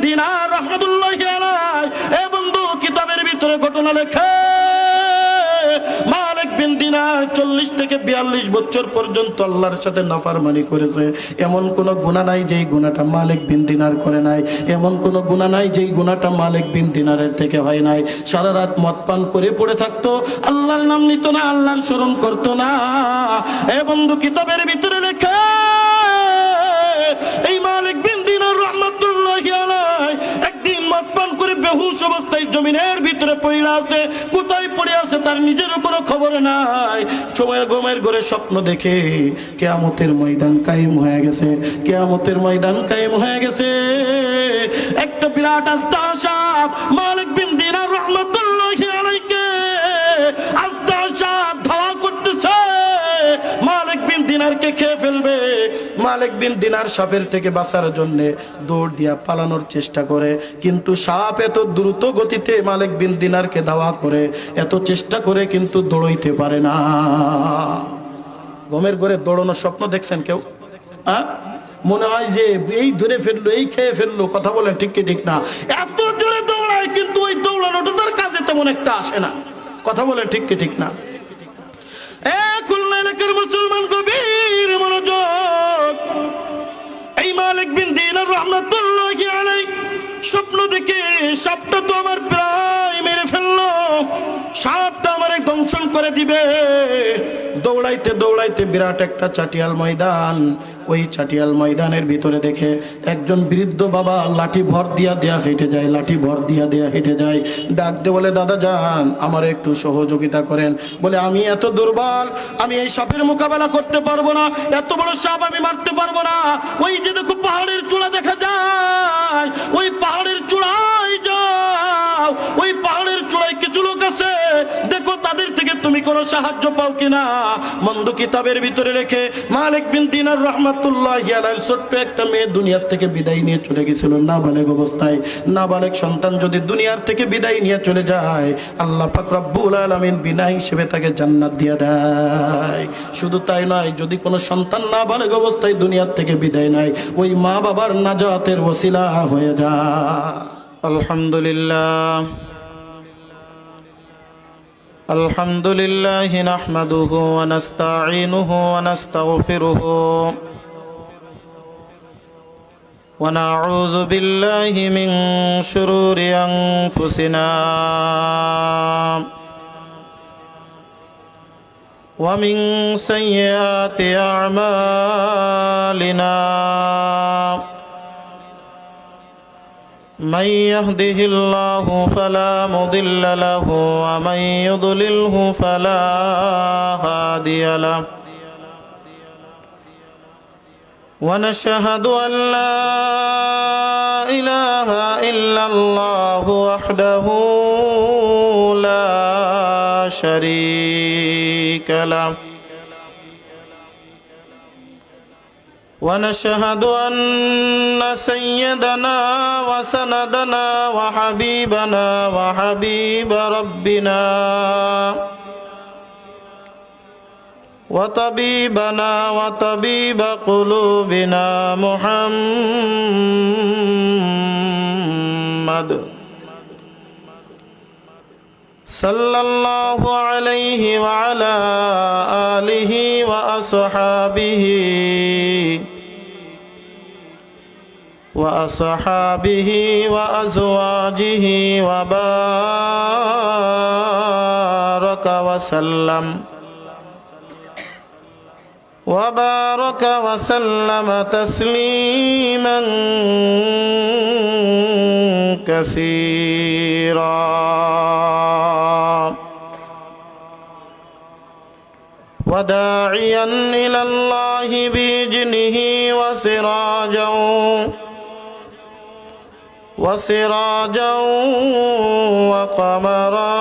দিনার রাহমাতুল্লাহি আলাইহি এ বন্ধু কিতাবের ভিতরে ঘটনা লেখে মালিক বিন দিনার 40 থেকে 42 বছর পর্যন্ত আল্লাহর সাথে নাফরমানি করেছে। এমন কোন গুনাহ নাই যেই গুনাহটা মালিক বিন দিনার করে নাই, এমন কোন গুনাহ নাই যেই গুনাহটা মালিক বিন দিনারের থেকে হয় নাই। সারা রাত মদ পান করে পড়ে থাকতো, আল্লাহর নাম নিত না, আল্লাহর স্মরণ করতো না। এ বন্ধু কিতাবের ভিতরে লেখা এই মালিক বিন দিনার রাহমাতুল্লাহি আলাইহি একদিন মদ পান করে বেহুশ অবস্থায় জমিনের ভিতরে পড়ে আছে। কোথায় পড়ে আছে তার নিজের কোনো খবর নাই। সময়ের ঘুমের ঘরে স্বপ্ন দেখে কিয়ামতের ময়দান কায়েম হয়ে গেছে, কিয়ামতের ময়দান কায়েম হয়ে গেছে। একটা বিরাট আস্তা সাপ মালিক বিন দিনার রাহমাতুল্লাহি আলাইহি আস্তা সাপ ধাওয়া করতেছে, মালিক বিন দিনারকে খেয়ে ফেলবে। মালিক বিন দিনার সাপের থেকে বাঁচার জন্য দৌড় দিয়া পালানোর চেষ্টা করে, কিন্তু সাপ এত দ্রুত গতিতে মালিক বিন দিনারকে ধাওয়া করে, এত চেষ্টা করে কিন্তু দৌড়াইতে পারে না। ঘুমের ঘরে দৌড়ানোর স্বপ্ন দেখছেন কেউ? মনে হয় যে এই ধরে ফেললো, এই খেয়ে ফেললো। কথা বলেন ঠিক কি ঠিক না? এত জোরে দৌড়ায় কিন্তু ওই দৌড়ানোটা তার কাজে তেমন একটা আসে না। কথা বলেন ঠিক কি ঠিক না? খুলনা এলাকার মুসলমান গভীর মনোযোগ। এই মালিক বিন দিনার রাহমাতুল্লাহি আলাইহি স্বপ্ন দেখে সাপটা তো আমার প্রায় মেরে ফেললো, সাপটা আমার দংশন করে দিবে। দৌড়াইতে দৌড়াইতে বিরাট একটা চাটিয়াল ময়দান, ওই চাটিয়াল ময়দানের ভিতরে দেখে একজন বৃদ্ধ বাবা লাঠি ভর দিয়া দেয়া হেঁটে যায়, লাঠি ভর দিয়া দেয়া হেঁটে যায়। ডাক দিয়ে বলে, দাদা যান আমার একটু সহযোগিতা করেন। বলে, আমি এত দুর্বল, আমি এই সাপের মোকাবেলা করতে পারবো না, এত বড় সাপ আমি মারতে পারবো না। ওই যে দেখো পাহাড়ের চূড়া দেখা যায়, ওই পাহাড়ের চূড়ায় যাও, ওই পাহাড়ের চূড়ায় কিছু লোক আছে, দেখো তাদের থেকে তুমি কোনো সাহায্য পাও কিনা। বন্ধু কিতাবের ভিতরে রেখে মালিক বিন দিনার রাহমাতুল্লাহি আলাইহি ছোট্ট একটা মেয়ে দুনিয়ার থেকে বিদায় নিয়ে চলে গেছিল নাবালেগ অবস্থায়। নাবালেগ সন্তান যদি দুনিয়ার থেকে বিদায় নিয়ে চলে যায়, আল্লাহ পাক রব্বুল আলামিন বিনা হিসেবে তাকে জান্নাত দিয়ে দেয়। শুধু তাই নয়, যদি কোনো সন্তান নাবালেগ অবস্থায় দুনিয়ার থেকে বিদায় নেয়, ওই মা বাবার নাজাতের ওসিলা হয়ে যায়। আলহামদুলিল্লাহ আলহামদুলিল্লাহি নাহমাদুহু ওয়া নাস্তাঈনুহু ওয়া নাস্তাগফিরুহু ওয়া নাউযু বিল্লাহি মিন শুরুরি আনফুসিনা ওয়া মিন সাইয়্যাতি আ'মালিনা। من يهده الله فلا مضل له ومن يضلله فلا هادي له ونشهد أن لا إله إلا الله وحده لا شريك له ونشهد أن سيدنا وسندنا وحبيبنا وحبيب ربنا وطبيبنا وطبيب قلوبنا محمد صلى الله عليه وعلى آله وأصحابه وأزواجه وبارك وسلم تسليما كثيرا. وداعيا إلى الله بإذنه وسراجا وقمرا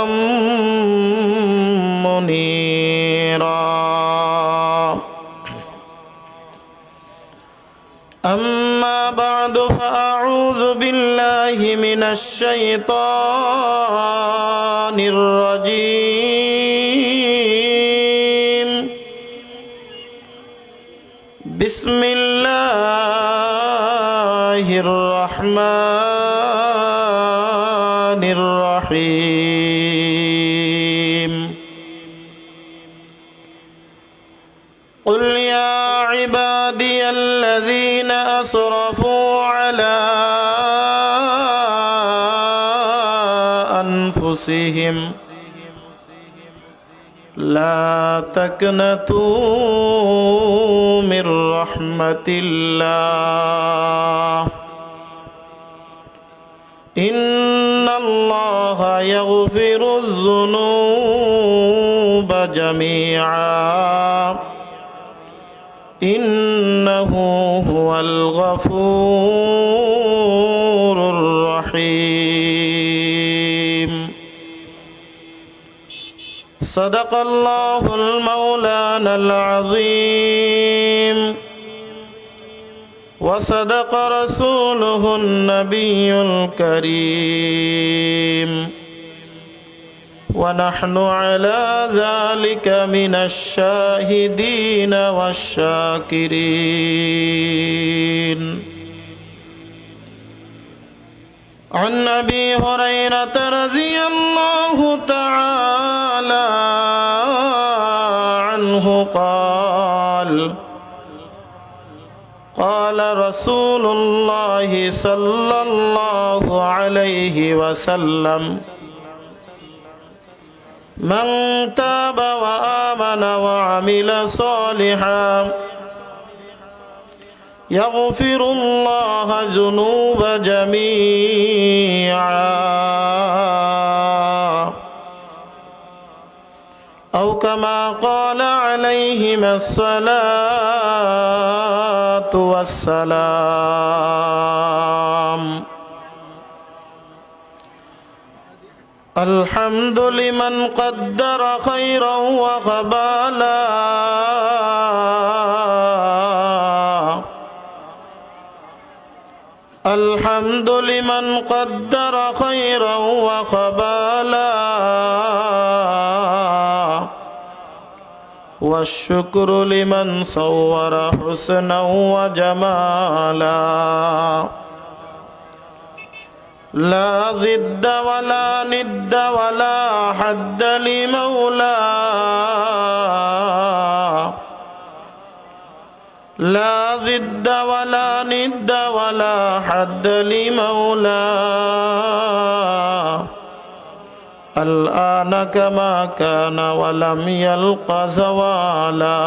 منيرا. أما بعد فأعوذ بالله من الشيطان الرجيم. بسم الله الرحمن الرحمن الرحيم قل يا عبادي الذين أسرفوا على أنفسهم لا تقنطوا من رحمة الله إن الله يغفر الذنوب جميعا إنه هو الغفور الرحيم صدق الله المولانا العظيم وصدق رسوله النبي الكريم ونحن على ذلك من الشاهدين والشاكرين عن أبي هريرة رضي الله تعالى عنه قال قال رسول الله صلى الله عليه وسلم من تاب وآمن وعمل صالحا يغفر الله ذنوب جميعا أو كما قال عليهما الصلاة والسلام الحمد لمن قدر خيرا وقبالا الحمد لمن قدر خيرا وقبالا والشكر لمن صور حسنا وجمالا لا ضد ولا ند ولا حد لمولى لا ضد ولا ند ولا حد لمولى الآن كما كان ولم يلق زوالا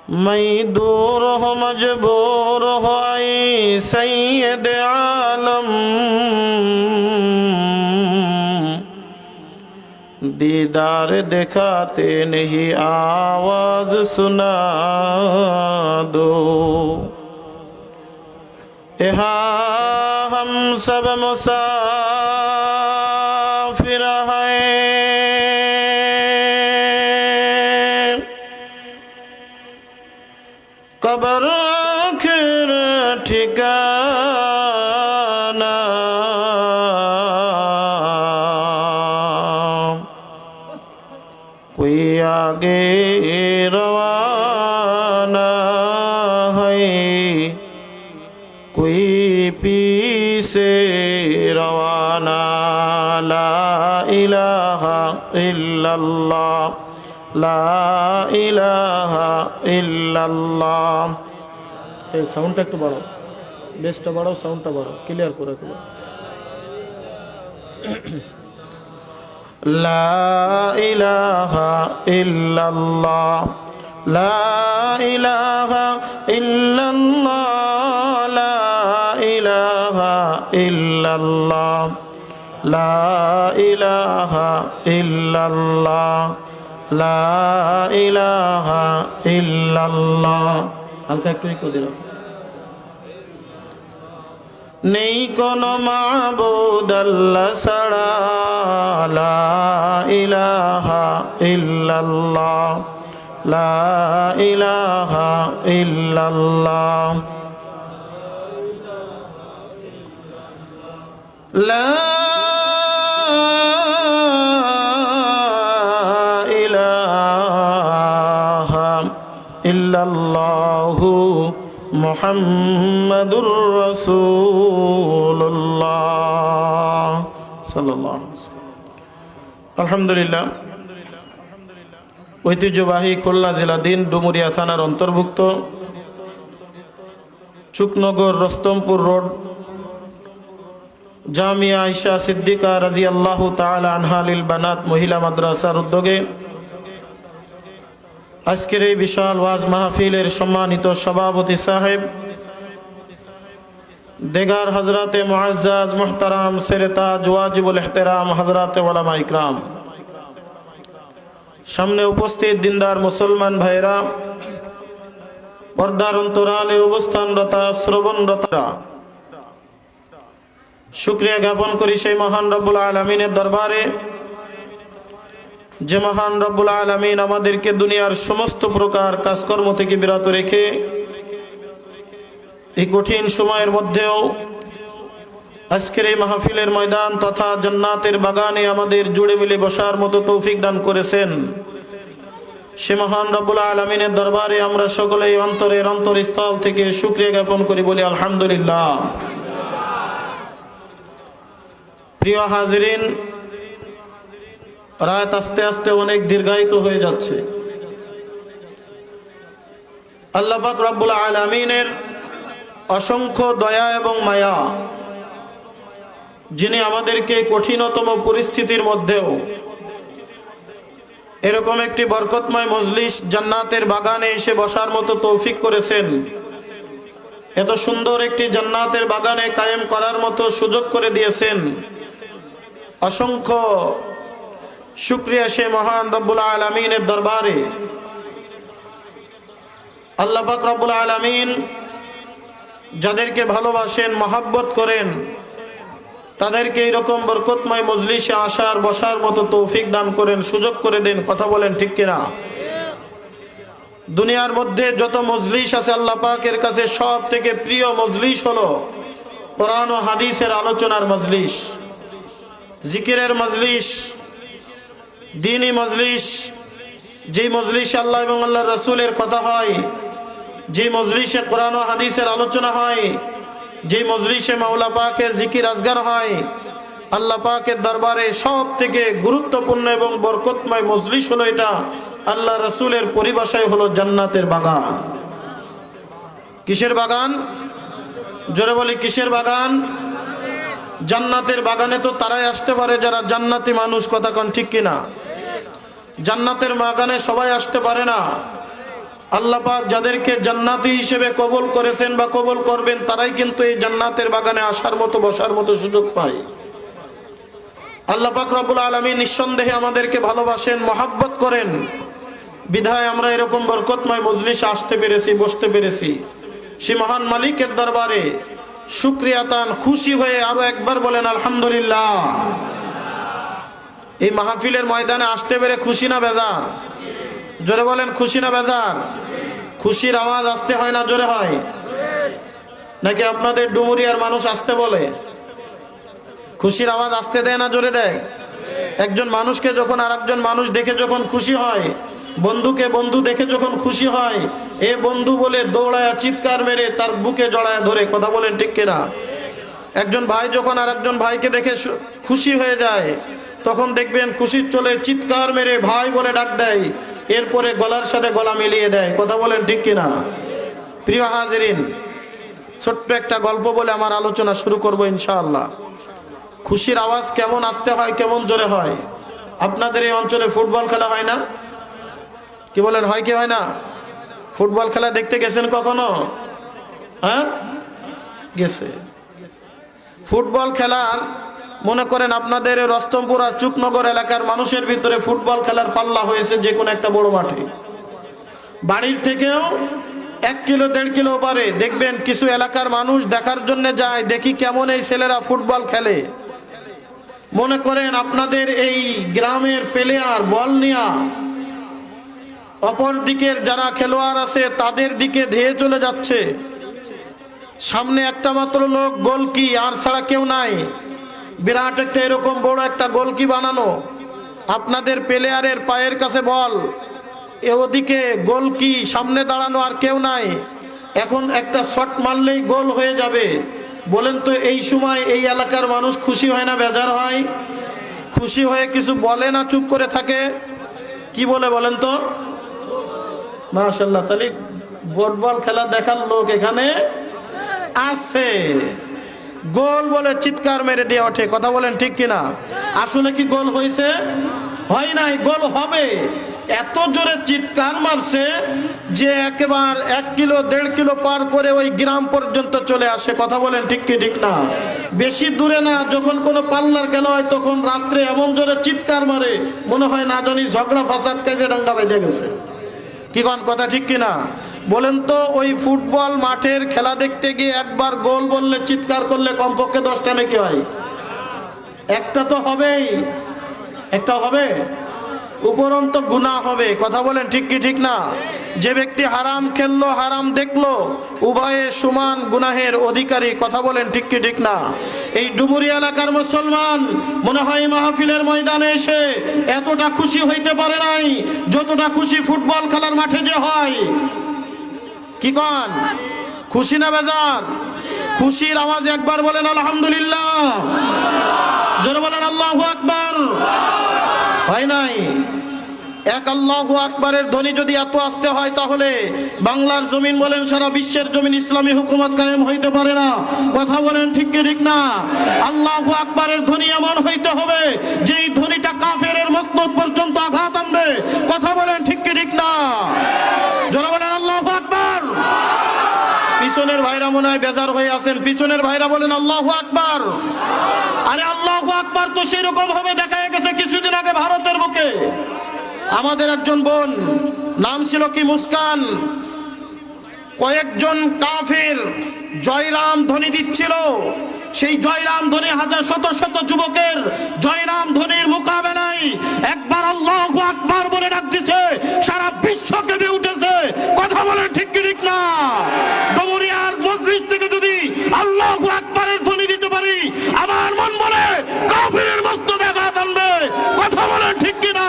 ميدور ہو مجبور ہو اے سید عالم دیدار دکھاتے نہیں آواز سنا دو یہاں ہم سب مسافر ہیں قبر آخر ٹھکانا کوئی آگے روانہ ہے کوئی پیچھے روانہ لا الہ الا اللہ لا ইলাহা ইল্লাল্লাহ এই সাউন্ডটা একটু বাড়াও বেসটা বাড়াও সাউন্ডটা বাড়াও ক্লিয়ার করে রাখো লা ইলাহা ইল্লাল্লাহ লা ইলাহা ইল্লাল্লাহ লা ইলাহা ইল্লাল্লাহ লা ইলাহা ইল্লাল্লাহ লা ইলাহা ইল্লাল্লাহ হালকা একটু ইকো দিলাম নেই কোনো মাবুদ আল্লাহ ছাড়া লা ইলাহা ইল্লাল্লাহ লা ইলাহা ইল্লাল্লাহ লা ইল্লাল্লাহু মুহাম্মাদুর রাসূলুল্লাহ সাল্লাল্লাহু আলাইহি ওয়াসাল্লাম। আলহামদুলিল্লাহ, ঐতিহ্যবাহী খুলনা জেলাধীন ডুমুরিয়া থানার অন্তর্ভুক্ত চুকনগর রস্তমপুর রোড জামিয়া আয়েশা সিদ্দিকা রাদিয়াল্লাহু তাআলা আনহা লিল বানাত মহিলা মাদ্রাসার উদ্যোগে আজকের এই বিশাল ওয়াজ মাহফিলের সম্মানিত সভাপতি সাহেব দেগার হযরতে মুআজ্জাজ মুহতারাম সেরেতাজ ওয়াজিবুল ইহতিরাম হযরতে উলামা ইকরাম, সামনে উপস্থিত দিনদার মুসলমান ভাইরা, পর্দার অন্তরালে অবস্থানরত শ্রবণরতরা, শুকরিয়া জ্ঞাপন করি সেই মহান রব্বুল আলামিনের দরবারে যে মহান রব্বুল আলামিন আমাদেরকে দুনিয়ার সমস্ত প্রকার কাজকর্ম থেকে বিরত রেখে এই কঠিন সময়ের মধ্যেও আজকের এই মাহফিলের ময়দান তথা জান্নাতের বাগানে আমাদের জুড়ে মিলে বসার মতো তৌফিক দান করেছেন। সে মহান রব্বুল আলামিনের দরবারে আমরা সকলেই অন্তরের অন্তরস্থল থেকে শুকরিয়া জ্ঞাপন করি, বলি আলহামদুলিল্লাহ। প্রিয় হাজিরিন, রাত আস্তে আস্তে অনেক দীর্ঘায়িত হয়ে যাচ্ছে। আল্লাহ পাক রব্বুল আলামিনের অসংখ্য দয়া এবং মায়া, যিনি আমাদেরকে কঠিনতম পরিস্থিতির মধ্যেও এরকম একটি বরকতময় মজলিস জান্নাতের বাগানে এসে বসার মতো তৌফিক করেছেন, এত সুন্দর একটি জান্নাতের বাগানে কায়েম করার মতো সুযোগ করে দিয়েছেন, অসংখ্য শুকরিয়া সে মহান রব্বুল আলামিনের দরবারে। আল্লাহ পাক রব্বুল আলামিন যাদেরকে ভালোবাসেন, মহব্বত করেন, তাদেরকে এরকম বরকতময় মজলিসে আসার বসার মতো তৌফিক দান করেন, সুযোগ করে দেন। কথা বলেন ঠিক কিনা? দুনিয়ার মধ্যে যত মজলিস আছে আল্লাহ পাকের কাছে সব থেকে প্রিয় মজলিস হলো কোরআন ও হাদিসের আলোচনার মজলিস, জিকিরের মজলিস, দ্বীনি মজলিস, যেই মজলিসে আল্লাহ এবং আল্লাহর রাসূলের কথা হয়, যে মজলিসে কোরআন ও হাদিসের আলোচনা হয়, যে মজলিসে মাওলা পাকের জিকির আজগার হয়, আল্লাহ পাকের দরবারে সব থেকে গুরুত্বপূর্ণ এবং বরকতময় মজলিস হলো এটা। আল্লাহ রাসূলের পরিভাষায় হলো জান্নাতের বাগান। কিসের বাগান? জোরে বলি কিসের বাগান? জান্নাতের বাগানে তো তারাই আসতে পারে যারা জান্নাতি মানুষ। কথা কোন ঠিক কিনা? জান্নাতের বাগানে সবাই আসতে পারে না। আল্লাহ পাক যাদেরকে জান্নাতি হিসেবে কবুল করেছেন বা কবুল করবেন, তারাই কিন্তু এই জান্নাতের বাগানে আসার মতো বসার মতো সুযোগ পায়। আল্লাহ পাক রব্বুল আলামিন নিঃসন্দেহে আমাদেরকে ভালোবাসেন, মহব্বত করেন, বিধায় আমরা এরকম বরকতময় মজলিসে আসতে পেরেছি, বসতে পেরেছি। সে মহান মালিকের দরবারে শুকরিয়াতান খুশি হয়ে আরো একবার বলেন আলহামদুলিল্লাহ। এই মাহফিলের ময়দানে আসতে পেরে খুশি না বেজার? জোরে বলেন খুশি না বেজার? খুশির আওয়াজ আসতে হয় না জোরে হয়? নাকি আপনাদের ডুমুরিয়ার মানুষ আসতে বলে? খুশির আওয়াজ আসতে দেয় না জোরে দেয়? একজন মানুষকে যখন আরেকজন মানুষ দেখে যখন খুশি হয়, বন্ধুকে বন্ধু দেখে যখন খুশি হয়, এ বন্ধু বলে দৌড়ায় চিৎকার মেরে তার বুকে জড়ায় ধরে। কথা বলেন ঠিক কিনা? একজন ভাই যখন আরেকজন ভাইকে দেখে খুশি হয়ে যায়, তখন দেখবেন খুশির চলে চিৎকার মেরে ভাই বলে ডাক দেয়, এরপরে গলার সাথে গলা মিলিয়ে দেয়। কথা বলেন ঠিক কিনা? প্রিয় হাজিরিন, ছোট্ট একটা গল্প বলে আমার আলোচনা শুরু করব ইনশাআল্লাহ। খুশির আওয়াজ কেমন আসতে হয়, কেমন জোরে হয়? আপনাদের এই অঞ্চলে ফুটবল খেলা হয় না? কি বলেন, হয় কি হয় না? ফুটবল খেলা দেখতে গেছেন কখনো? হ্যাঁ, গেছে। ফুটবল খেলার মনে করেন আপনাদের রস্তমপুর আর চুকনগর এলাকার মানুষের ভিতরে ফুটবল খেলার পাল্লা হয়েছে যে কোনো একটা বড় মাঠে। বাড়ির থেকেও 1 কিলো 1.5 কিলো পারে দেখবেন কিছু এলাকার মানুষ দেখার জন্য যায়, দেখি কেমন এই ছেলেরা ফুটবল খেলে। মনে করেন আপনাদের এই গ্রামের প্লেয়ার বল নিয়া অপর দিকের যারা খেলোয়াড় আছে তাদের দিকে ধেয়ে চলে যাচ্ছে। সামনে একটা মাত্র লোক গোলকি, আর ছাড়া কেউ নাই। বিরাট একটা এরকম বড় একটা গোলকি বানানো, আপনাদের প্লেয়ারের পায়ের কাছে বল, ওদিকে গোলকি, সামনে দাঁড়ানো আর কেউ নাই। এখন একটা শট মারলেই গোল হয়ে যাবে। বলেন তো এই সময় এই এলাকার মানুষ খুশি হয় না বেজার হয়? খুশি হয়ে কিছু বলে না, চুপ করে থাকে? কি বলে বলেন তো? মাশাআল্লাহ, তাহলে ফুটবল খেলা দেখার লোক এখানে আছে। গোল বলে চিৎকার মেরে দিয়ে ওঠে, কথা বলেন ঠিক কিনা? আসলে কি গোল হয়েছে? হয় নাই, গোল হবে। এত জোরে চিৎকার মারছে যে একেবারে 1 কিলো 1.5 কিলো পার করে ওই গ্রাম পর্যন্ত চলে আসে, কথা বলেন ঠিক কি ঠিক না? বেশি দূরে না, যখন কোনো পাল্লার খেলা হয় তখন রাত্রে এমন জোরে চিৎকার মারে মনে হয় না জানি ঝগড়া ফাসাদ কাজে ডাঙ্গা বেজে গেছে। কি কোন কথা ঠিক কিনা? বলেন তো ওই ফুটবল মাঠের খেলা দেখতে গিয়ে একবার গোল বললে চিৎকার করলে কমপক্ষে 10টা নাকি হয়? একটা তো হবেই, একটা হবে, উপরন্ত গুনাহ হবে, কথা বলেন ঠিক কি ঠিক না? যে ব্যক্তি হারাম খেললো হারাম দেখলো উভয়ে সমান গুনাহের অধিকারী, কথা বলেন ঠিক কি ঠিক না? এই ডুমুরি এলাকার মুসলমান মনে হয় মাহফিলের ময়দানে এসে এতটা খুশি হইতে পারে নাই যতটা খুশি ফুটবল খেলার মাঠে যে হয়। কি কন, খুশি না বেজার? খুশির আওয়াজ একবার বলেন আলহামদুলিল্লাহ, জোরে বলেন আল্লাহু আকবার। হয় নাই? এক আল্লাহু আকবারের ধ্বনি যদি এত আসতে হয় তাহলে বাংলার জমিন বলেন সারা বিশ্বের জমিন ইসলামী হুকুমত কায়েম হইতে পারে না, কথা বলেন ঠিক কি ঠিক না? আল্লাহু আকবারের ধ্বনি এমন হইতে হবে যেই ধ্বনিটা কাফেরের মস্তক পর্যন্ত আঘাত আনবে, কথা বলেন ঠিক কি ঠিক না? জোরে বলেন আল্লাহু আকবার। পিছনের ভাইরা মনে হয় বেজার হয়ে আছেন, পিছনের ভাইরা বলেন আল্লাহু আকবার। আরে আল্লাহু আকবার তো সেরকম ভাবে দেখা গেছে কিছুদিন আগে ভারতের বুকে আমাদের একজন বোন, নাম ছিল কি মুস্কান, কয়েকজন কাফির জয়রাম ধ্বনি দিচ্ছিল। সেই জয়রাম ধ্বনি হাজার শত শত যুবকের জয়রাম ধ্বনির মোকাবেলায় একবার আল্লাহু আকবার বলে ডাক দিছে, সারা বিশ্ব কেঁপে উঠেছে, কথা বলেন ঠিক কি ঠিক না? ডুমুরিয়ার মজলিস থেকে যদি আল্লাহু আকবারের ধ্বনি দিতে পারি আমার মন বলে কাফিরের মস্তকে আঘাত আনবে, কথা বলেন ঠিক কি না?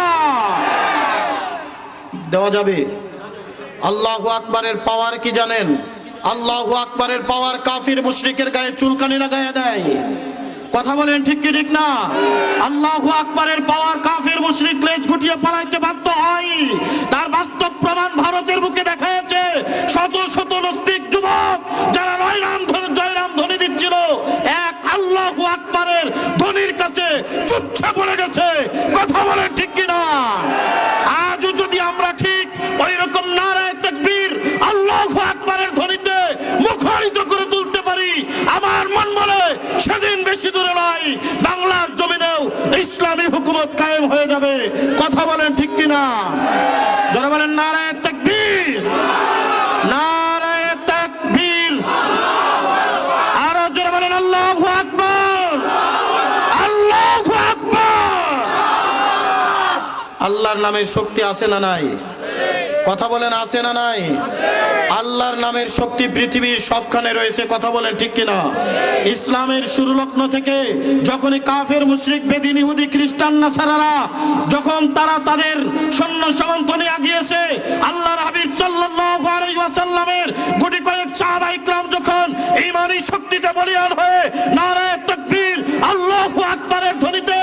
দেওয়া যাবে। আল্লাহু আকবারের পাওয়ার কি জানেন? আল্লাহু আকবারের পাওয়ার কাফির মুশরিকের গায়ে চুলকানি লাগায়া দেয়, কথা বলেন ঠিক কি ঠিক না? আল্লাহু আকবারের পাওয়ার কাফির মুশরিক লেজ গুটিয়ে পালাইতে বাধ্য হয়। তার বাস্তব প্রমাণ ভারতের বুকে দেখা যাচ্ছে। শত শত নাস্তিক যুবক যারা জয়রাম ধ্বনি দিচ্ছিল এক আল্লাহু আকবারের ধ্বনির কাছে চুপচে পড়ে গেছে, কথা বলেন ঠিক কি না? আজও যদি আমরা ঠিক ওই রকম নারায়ে তাকবীর আল্লাহু আকবারের ধ্বনিতে মুখরিত করে তুলতে পারি আমার মন বলে সেদিন বেশি দূরে নয় বাংলার জমিনেও ইসলামী হুকুমত কায়েম হয়ে যাবে, কথা বলেন ঠিক কি না? যারা বলেন নারায়ে তাকবীর, নারায়ে তাকবীর, আরো যারা বলেন আল্লাহু আকবার, আল্লাহু আকবার। আল্লাহর নামের শক্তি আছে না নাই? কথা বলেন আছে না নাই? আল্লাহর নামের শক্তি পৃথিবীর সবখানে রয়েছে, কথা বলেন ঠিক কিনা? ইসলামের শুরু লগ্ন থেকে যখনই কাফের মুশরিক বেদিন ইহুদি খ্রিস্টান নাসারারা যখন তারা তাদের সৈন্য সামন্ত নিয়ে আগিয়েছে আল্লাহর হাবিব সাল্লাল্লাহু আলাইহি ওয়াসাল্লামের গুটি কয়েক সাহাবা ইকরাম যখন ঈমানি শক্তিতে বলিয়ান হয়ে নারায়ে তাকবীর আল্লাহু আকবারের ধ্বনিতে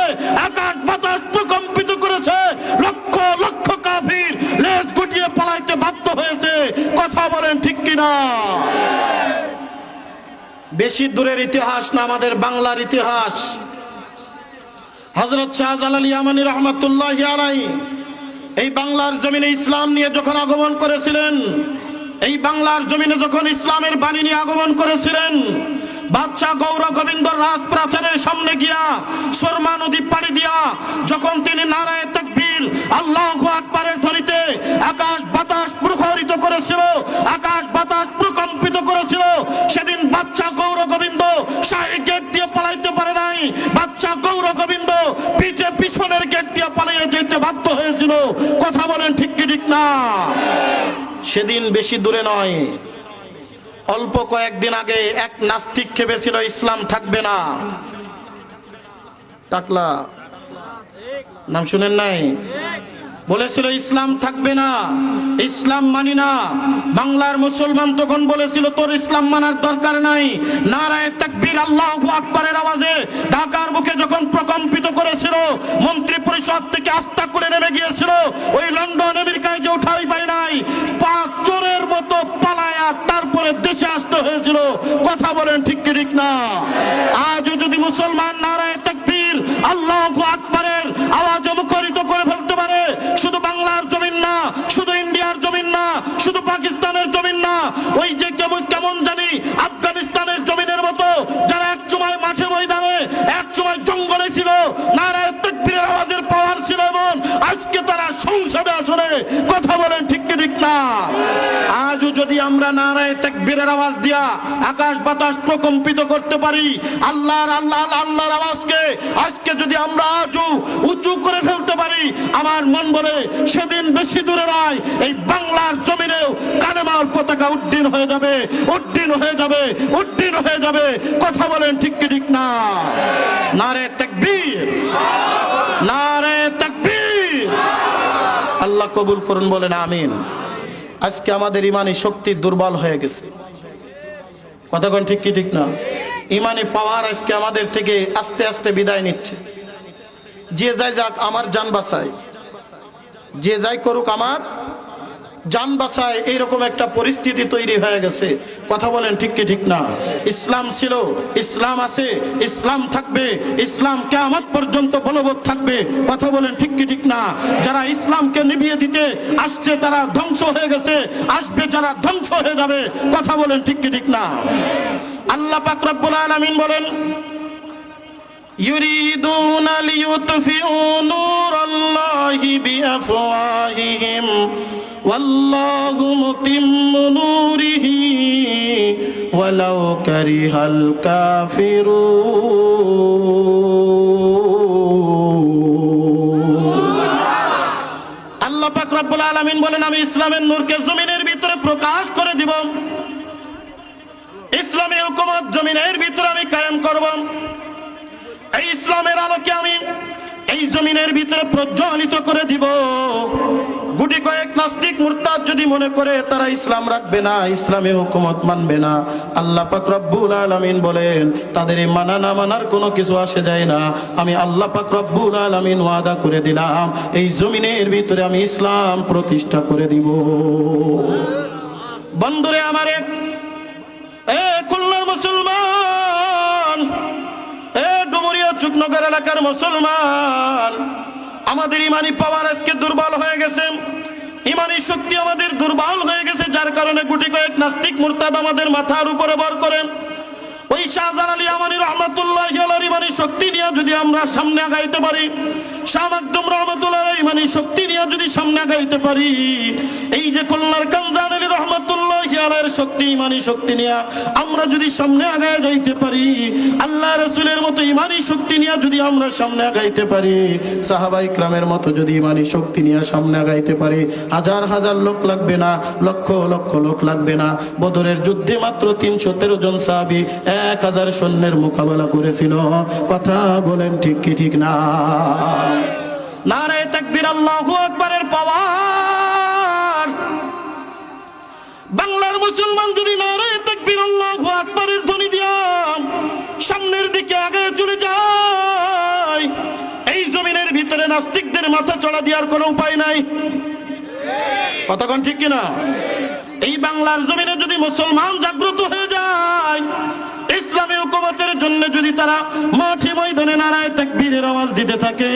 আকাশ বাতাস প্রকম্পিত করেছে, লক্ষ লক্ষ কাফির লেজ গুটিয়ে পালাইতে বাধ্য হয়েছে, কথা বলেন ঠিক কিনা? বেশি দূরের ইতিহাস না, আমাদের বাংলার ইতিহাস। হযরত শাহজালাল ইয়ামানী রাহমাতুল্লাহি আলাইহি এই বাংলার জমিনে ইসলাম নিয়ে যখন আগমন করেছিলেন, এই বাংলার জমিনে যখন ইসলামের বাণী নিয়ে আগমন করেছিলেন, বাদশাহ গৌর গোবিন্দর রাজপ্রাসাদের সামনে গিয়া সুরমা নদী পাড়ি দিয়া যখন তিনি নারায়ে তাকবীর আল্লাহু আকবারের ধ্বনিতে আকাশ বাতাস প্রখরিত করেছিল, আকাশ বাতাস প্রকম্পিত করেছিল, সেদিন বাদশাহ গৌর গোবিন্দ শাহী গেট দিয়ে পালাইতে পারে নাই, বাদশাহ গৌর গোবিন্দ পিছনের গেট দিয়ে পালিয়ে যেতে বাধ্য হয়েছিল, কথা বলেন ঠিক কি ঠিক না? সেদিন বেশি দূরে নয়, অল্প কয়েকদিন আগে এক নাস্তিক ভেবেছিল ইসলাম থাকবে না। টাকলা নাম শুনেন নাই? বলেছিল ইসলাম থাকবে না, ইসলাম মানি না। বাংলার মুসলমান তখন বলেছিল তোর ইসলাম মানার দরকার নাই। নারায়ে তাকবীর আল্লাহু আকবারের আওয়াজে ঢাকার বুকে যখন প্রকম্পিত করেছিল, মন্ত্রী পরিষদ থেকে আস্থা করে নেমে গিয়েছিল, ওই লন্ডন আমেরিকায় যে উঠাই পায় নাই, পাক চোরের মতো পালায়া তারপরে দেশে আসতে হয়েছিল। কথা বলেন ঠিক কি ঠিক না? আজও যদি মুসলমান নারায়ে তাকবীর আল্লাহু আকবারের আওয়াজে মুখরিত করে ফেলতে পারে, শুধু বাংলার জমিন না, শুধু ইন্ডিয়ার জমিন না, শুধু পাকিস্তানের জমিন না, ওই যে কেমন জানি আফগানিস্তানের জমিনের মতো যারা এক সময় মাঠে ময়দানে, এক সময় জঙ্গলে ছিল, নারায়ে তাকবীরের আওয়াজের পাওয়ার ছিল এমন, আজকে তারা সংসদে আসলে। কথা বলেন ঠিক কি ঠিক না? আজও যদি আমরা নারায়ে তাকবীরের আওয়াজ দিয়া আকাশ বাতাস প্রকম্পিত করতে পারি, আল্লাহর আওয়াজকে আজকে যদি আমরা আজও উঁচু করে ফেলতে পারি, আমার মন বলে সেদিন বেশি দূরে নয়, এই বাংলার জমিনেও কালেমার পতাকা উড্ডীন হয়ে যাবে, উড্ডীন হয়ে যাবে, উড্ডীন হয়ে যাবে। কথা বলেন ঠিক কি ঠিক না? নারে তাকবীর, নারে তাকবীর। আল্লাহ কবুল করুন, বলেন আমিন। আজকে আমাদের ইমানি শক্তি দুর্বল হয়ে গেছে। কথা কোন ঠিক কি ঠিক না? ইমানি পাওয়ার আজকে আমাদের থেকে আস্তে আস্তে বিদায় নিচ্ছে। যে যাই যাক আমার জান বাঁচায়, যে যাই করুক আমার জান বাঁচায়, এইরকম একটা পরিস্থিতি তৈরি হয়ে গেছে। কথা বলেন ঠিক কি ঠিক না? ইসলাম ছিল, ইসলাম আছে, ইসলাম থাকবে, ইসলাম কিয়ামত পর্যন্ত বলবৎ থাকবে। কথা বলেন ঠিক কি ঠিক না? যারা ইসলামকে নিভিয়ে দিতে আসছে তারা ধ্বংস হয়ে গেছে, আসবে যারা ধ্বংস হয়ে যাবে। কথা বলেন ঠিক কি ঠিক না? আল্লাহ পাক রব্বুল আলামিন বলেন, ইউরিদুনা লিইউতফিউ নূরাল্লাহি বিআফওয়াহিহিম ওয়াল্লাহু মুতিম্মু নূরিহি ওয়ালাউ কারিহাল কাফিরুন। আল্লাহ পাক রব্বুল আলামিন বলেন, আমি ইসলামের নূরকে জমিনের ভিতরে প্রকাশ করে দিব, ইসলামী হুকুমত জমিনের ভিতরে আমি কায়েম করব। এই ইসলামের আলোকে আমি এই জমিনের ভিতরে প্রজ্বলিত করে দিব। গুটি কয়েক নাস্তিক মুরতাদ যদি মনে করে তারা ইসলাম রাখবে না, ইসলামী হুকুমত মানবে না, আল্লাহ পাক রব্বুল আলামিন বলেন তাদের এই মানা না মানার কোনো কিছু আসে যায় না। আমি আল্লাহ পাক রব্বুল আলামিন ওয়াদা করে দিলাম, এই জমিনের ভিতরে আমি ইসলাম প্রতিষ্ঠা করে দিব। বন্ধুরে আমার, খুলনার মুসলমান, ডুমুরিয়া চুকনগর এলাকার মুসলমান, আমাদের ইমানি পাওয়ার আজকে দুর্বল হয়ে গেছে, ইমানি শক্তি আমাদের দুর্বল হয়ে গেছে, যার কারণে গুটি কয়েক নাস্তিক মুরতাদ আমাদের মাথার উপরে ভর করে। ওই শাহজালাল আলী আমানী রহমাতুল্লাহি আলাইহির ইমানি শক্তি নিয়ে যদি আমরা সামনে আগাইতে পারি, শাহ মাকদুম রহমাতুল্লাহি আলাইহির ইমানি শক্তি নিয়ে যদি সামনে আগাইতে পারি, এই যে খুলনার কামজান আলী রহমাতুল্লাহি আলাইহির শক্তি, ইমানি শক্তি নিয়ে আমরা যদি সামনে আগায় যাইতে পারি, আল্লাহ রাসূলের মতো ইমানি শক্তি নিয়ে যদি আমরা সামনে আগাইতে পারি, সাহাবায়ে কেরামের মতো যদি ইমানি শক্তি নিয়ে সামনে আগাইতে পারি, হাজার হাজার লোক লাগবে না, লক্ষ লক্ষ লোক লাগবে না। বদরের যুদ্ধে মাত্র 313 জন সাহাবী 1000 সৈন্যের মোকাবেলা করেছিল। কথা বলেন ঠিক কি ঠিক না? নারায়ে তাকবীর আল্লাহু আকবারের পাওয়ার। বাংলার মুসলমান যদি নারায়ে তাকবীর আল্লাহু আকবারের ধ্বনি দিয়া সামনের দিকে আগে চলে যায়, এই জমিনের ভিতরে নাস্তিকদের মাথা চড়া দেওয়ার কোনো উপায় নাই। কতক্ষণ ঠিক কিনা? এই বাংলার জমিনে যদি মুসলমান জাগ্রত হয়ে যায়, ইসলামী হুকুমতের জন্য যদি তারা মাঠে ময়দানে নারায়ে তাকবীরের আওয়াজ দিতে থাকে,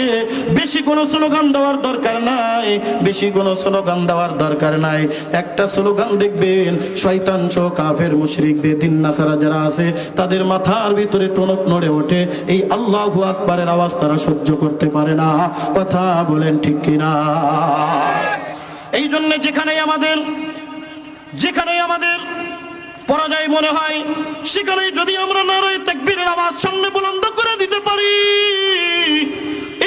বেশি কোনো স্লোগান দেওয়ার দরকার নাই, বেশি কোনো স্লোগান দেওয়ার দরকার নাই। একটা স্লোগান দেখবেন শয়তান সহ কাফের মুশরিক বেদিন নাসারা যারা আছে তাদের মাথার ভিতরে টনক নড়ে ওঠে। এই আল্লাহু আকবারের আওয়াজ তারা সহ্য করতে পারে না। কথা বলেন ঠিক কিনা? এই জন্য যেখানেই আমাদের পরাজয় মনে হয়, সেখানে যদি আমরা নারায়ে তাকবীরের আওয়াজ সামনে বুলন্দ করে দিতে পারি,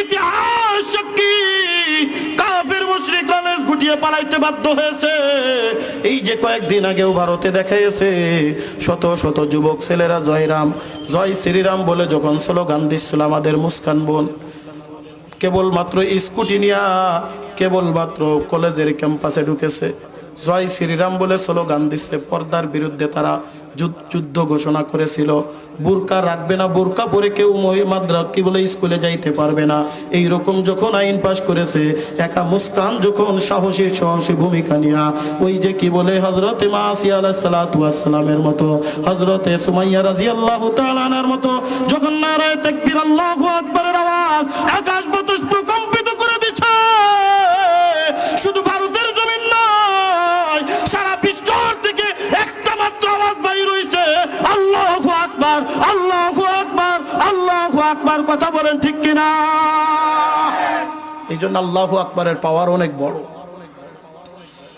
ইতিহাস সাক্ষী কাফের মুশরিক লালেজ গুটিয়ে পালাইতে বাধ্য হয়েছে। এই যে কয়েকদিন আগেও ভারতে দেখা গেছে শত শত যুবক ছেলেরা জয় রাম জয় শ্রীরাম বলে যখন স্লোগান দিচ্ছিল, আমাদের মুস্কান বোন কেবলমাত্র স্কুটি নিয়া কেবলমাত্র কলেজের ক্যাম্পাসে ঢুকেছে, জয় শ্রীরাম বলে স্লোগান দিচ্ছে। পর্দার বিরুদ্ধে তারা যুদ্ধ ঘোষণা করেছিল। বুরকা রাখবে না, বুরকা পরে কেউ কি বলে স্কুলে যাইতে পারবে না। এইরকম যখন আইন পাশ করেছে, একা মুস্কান যখন সাহসী ভূমিকা নিয়া ওই যে কি বলে হযরতে মা আসিয়া আলাইহিস সালাতু ওয়াস সালামের মতো, হযরতে সুমাইয়া রাদিয়াল্লাহু তাআলা আনহার মতো যখন নারায়ে তাকবীর আল্লাহু আকবারের আওয়াজ আকাশ বাতাস প্রকম্পিত করে দিচ্ছে, শুধু ভারতের জমিন নয়, সারা বিশ্ব থেকে একটা মাত্র আওয়াজ বাইর হইছে, আল্লাহু আকবার, আল্লাহু আকবার, আল্লাহু আকবার। কথা বলেন ঠিক কিনা? এই জন্য আল্লাহু আকবারের পাওয়ার অনেক বড়,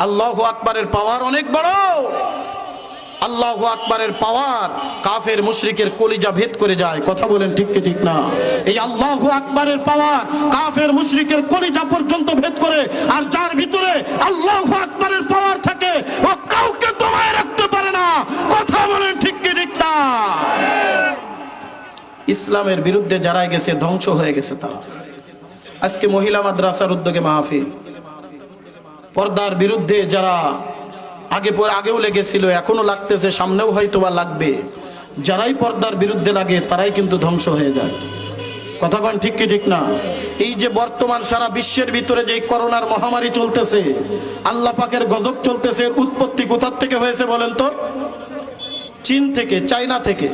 আল্লাহু আকবারের পাওয়ার অনেক বড়। আল্লাহু আকবারের পাওয়ার কাফের মুশরিকের কলিজা ভেদ করে যায়। কথা বলেন ঠিক কি ঠিক না? এই আল্লাহু আকবারের পাওয়ার কাফের মুশরিকের কলিজা পর্যন্ত ভেদ করে। আর যার ভিতরে আল্লাহু আকবারের পাওয়ার থাকে, ও কাউকে দমায় রাখতে পারে না। কথা বলেন ঠিক কি ঠিক না? ইসলামের বিরুদ্ধে যারা গেছে ধ্বংস হয়ে গেছে তারা। আজকে মহিলা মাদ্রাসার উদ্যোগে মাহফিল, পর্দার বিরুদ্ধে যারা আগেও লেগেছিল, এখনো লাগতেছে, সামনেও হয়তো বা লাগবে। যারাই পর্দার বিরুদ্ধে লাগে তারাই কিন্তু ধ্বংস হয়ে যায়। কথা বলেন ঠিক কি ঠিক না? এই যে বর্তমান সারা বিশ্বের ভিতরে যে করোনার মহামারী চলতেছে, আল্লাহ পাকের গজব চলতেছে, উৎপত্তি কোথা থেকে হয়েছে বলেন তো? চীন থেকে, চায়না থেকে।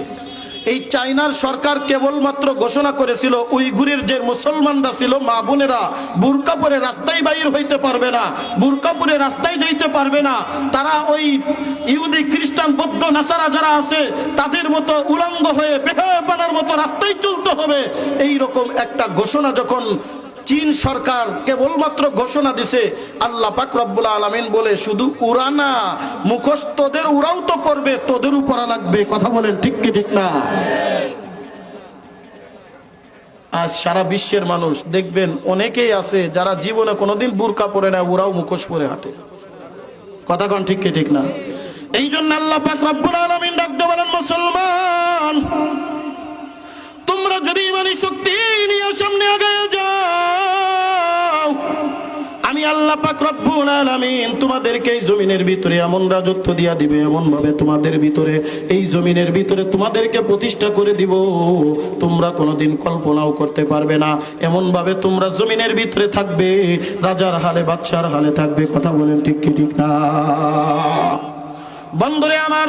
এই চায়নার সরকার কেবলমাত্র ঘোষণা করেছিল উইঘুরের যে মুসলমানরা ছিল, মা বোনেরা বুরকা পরে রাস্তায় বাইর হইতে পারবে না, বুরকা পরে রাস্তায় যাইতে পারবে না। তারা ওই ইহুদি খ্রিস্টান বৌদ্ধ নাসারা যারা আছে তাদের মতো উলঙ্গ হয়ে বেহায়াপনার মতো রাস্তায় চলতে হবে। এই রকম একটা ঘোষণা যখন চীন সরকার কেবলমাত্র ঘোষণা দিছে, আল্লাহ পাক রব্বুল আলামিন বলে শুধু উড়ানা মুখস্থ, তোদের উড়াও তো পড়বে, তোদেরও পড়া লাগবে। কথা বলেন ঠিক কি ঠিক না? আজ সারা বিশ্বের মানুষ দেখবেন অনেকেই আছে যারা জীবনে কোনোদিন বুরকা পরে না, ওরাও মুখোশ পরে হাঁটে। কথা কোন ঠিক কি ঠিক না? এই জন্য আল্লাহ পাক রব্বুল আলামিন ডাকতে বলেন, মুসলমান তোমরা যদি ইমানি শক্তি নিয়ে সামনে আগায় যাও, আমি আল্লাহ পাক রব্বুল আলামিন তোমাদেরকে এই জমিনের ভিতরে এমন রাজত্ব দিয়া দিবে, এমন ভাবে তোমাদের ভিতরে এই জমিনের ভিতরে তোমাদেরকে প্রতিষ্ঠা করে দিব, তোমরা কোনোদিন কল্পনাও করতে পারবে না। এমন ভাবে তোমরা জমিনের ভিতরে থাকবে, রাজার হালে বাদশার হালে থাকবে। কথা বলেন ঠিক কি ঠিক না? বন্ধুরে আমার,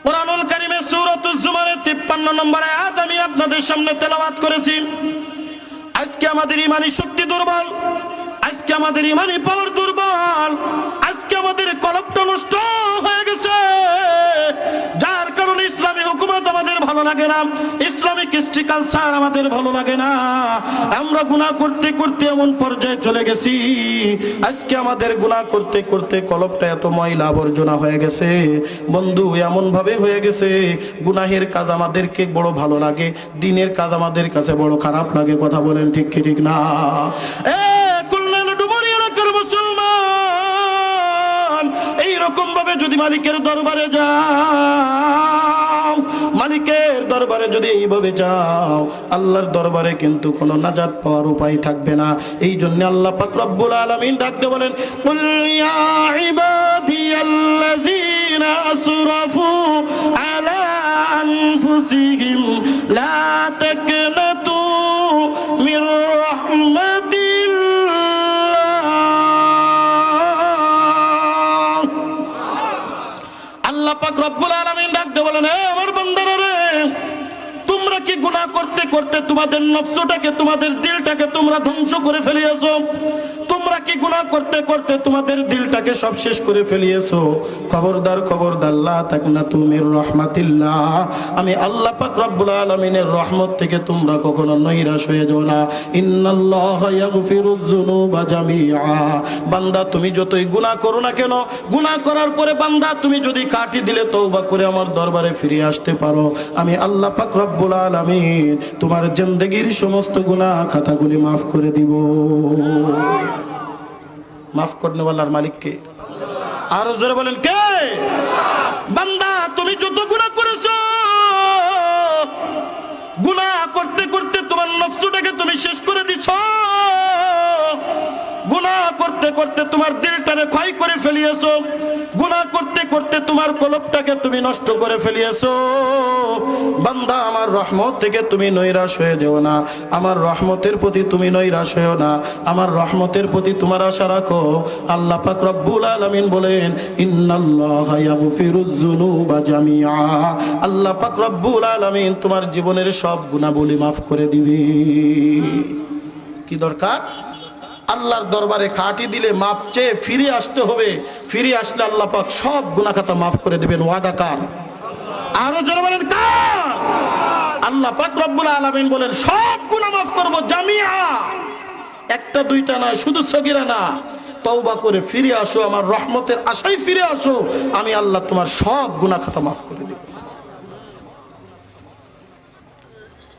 কুরআনুল কারীমের সূরাতুজ জুমারের 53 নম্বর আয়াত আমি আপনাদের সামনে তেলাওয়াত করেছি। আজকে আমাদের ঈমানি শক্তি দুর্বল, আজকে আমাদের ঈমানি পাওয়ার দুর্বল, আজকে আমাদের কলবটা নষ্ট হয়ে গেছে, যার কারণে ইসলামী হুকুমত আমাদের ভালো লাগে না, ইসলামিক কৃষ্টি কালচার আমাদের ভালো লাগে না। আমরা গুনাহ করতে করতে এমন পর্যায়ে চলে গেছি, আজকে আমাদের গুনাহ করতে করতে কলবটা এত ময়লা আবর্জনা হয়ে গেছে বন্ধু, এমন ভাবে হয়ে গেছে গুনাহের কাজ আমাদেরকে বড় ভালো লাগে, দিনের কাজ আমাদের কাছে বড় খারাপ লাগে। কথা বলেন ঠিক কি ঠিক না? মুসলমান এইরকম ভাবে যদি মালিকের দরবারে যাও, মালিকের দরবারে যদি এইভাবে যাও, আল্লাহর দরবারে কিন্তু কোনো নাজাত পাওয়ার উপায় থাকবে না। এই জন্য আল্লাহ পাক রব্বুল আলামিন ডাকতে বলেন, কুল ইয়া ইবাদিয়াল্লাযীনা আসরাফু আলা আনফুসিহিম লা তাকনাতু মির রাহমাতিল্লাহ। আল্লাহ পাক রব্বুল আলামিন ডাকতে বলেন, হে আমার বান্দারা রে, তোমরা কি গুনাহ করতে করতে তোমাদের নফসটাকে, তোমাদের দিলটাকে তোমরা ধ্বংস করে ফেলিয়েছো? তোমরা কি গুনাহ করতে করতে তোমাদের দিলটাকে সব শেষ করে ফেলিয়েছো? খবরদার খবরদার, লা তাকনাতু মির রাহমাতিল্লাহ, আমি আল্লাহ পাক রব্বুল আলামিনের রহমত থেকে তোমরা কখনো নৈরাশ হয়ে যাও না। ইন্নাল্লাহা ইয়াগফিরুয যুনুবা জামিআ। বান্দা তুমি যতই গুনাহ করো না কেন, গুনাহ করার পরে বান্দা তুমি যদি কাটি দিলে তওবা করে আমার দরবারে ফিরে আসতে পারো, আমি আল্লাহ পাক রব্বুল আলামিন তোমার জিন্দেগীর সমস্ত গুনাহ খাতাগুলি মাফ করে দিব। মাফ করনে ওয়ালার মালিক কে? আরো জোরে বলেন কে? বান্দা তুমি যত গুনাহ করেছো, গুনাহ করতে করতে তোমার নফসটাকে তুমি শেষ করে দিছো, করতে তোমার দিলটারে ক্ষয় করে ফেলিয়েছো, গুনাহ করতে করতে তোমার কলবটাকে তুমি নষ্ট করে ফেলিয়েছো। বান্দা আমার রহমত থেকে তুমি নৈরাশ হয়ে যেও না, আমার রহমতের প্রতি তুমি নৈরাশ হয়েও না, আমার রহমতের প্রতি তোমার আশা রাখো। আল্লাহ পাক রব্বুল আলামিন বলেন ইন্নাল্লাহা ইয়াগফিরুয যুনুবা জামিআ, আল্লাহ পাক রব্বুল আলামিন তোমার জীবনের সব গুনাহগুলি মাফ করে দিবে। কি দরকার? আল্লাহর দরবারে খাঁটি দিলে মাপ চেয়ে ফিরে আসতে হবে, ফিরে আসলে আল্লাহ পাক সব গুনাহ খাতা মাফ করে দিবেন। ওয়াদা কার? আরো জোরে বলেন কার? আল্লাহ পাক রব্বুল আলামিন বলেন সব গুনাহ মাফ করব, জামিআ, একটা দুইটা নয়, শুধু সগীরা না। তওবা করে ফিরে আসো, আমার রহমতের আশায় ফিরে আসো, আমি আল্লাহ তোমার সব গুনাহ খাতা মাফ করে দেব।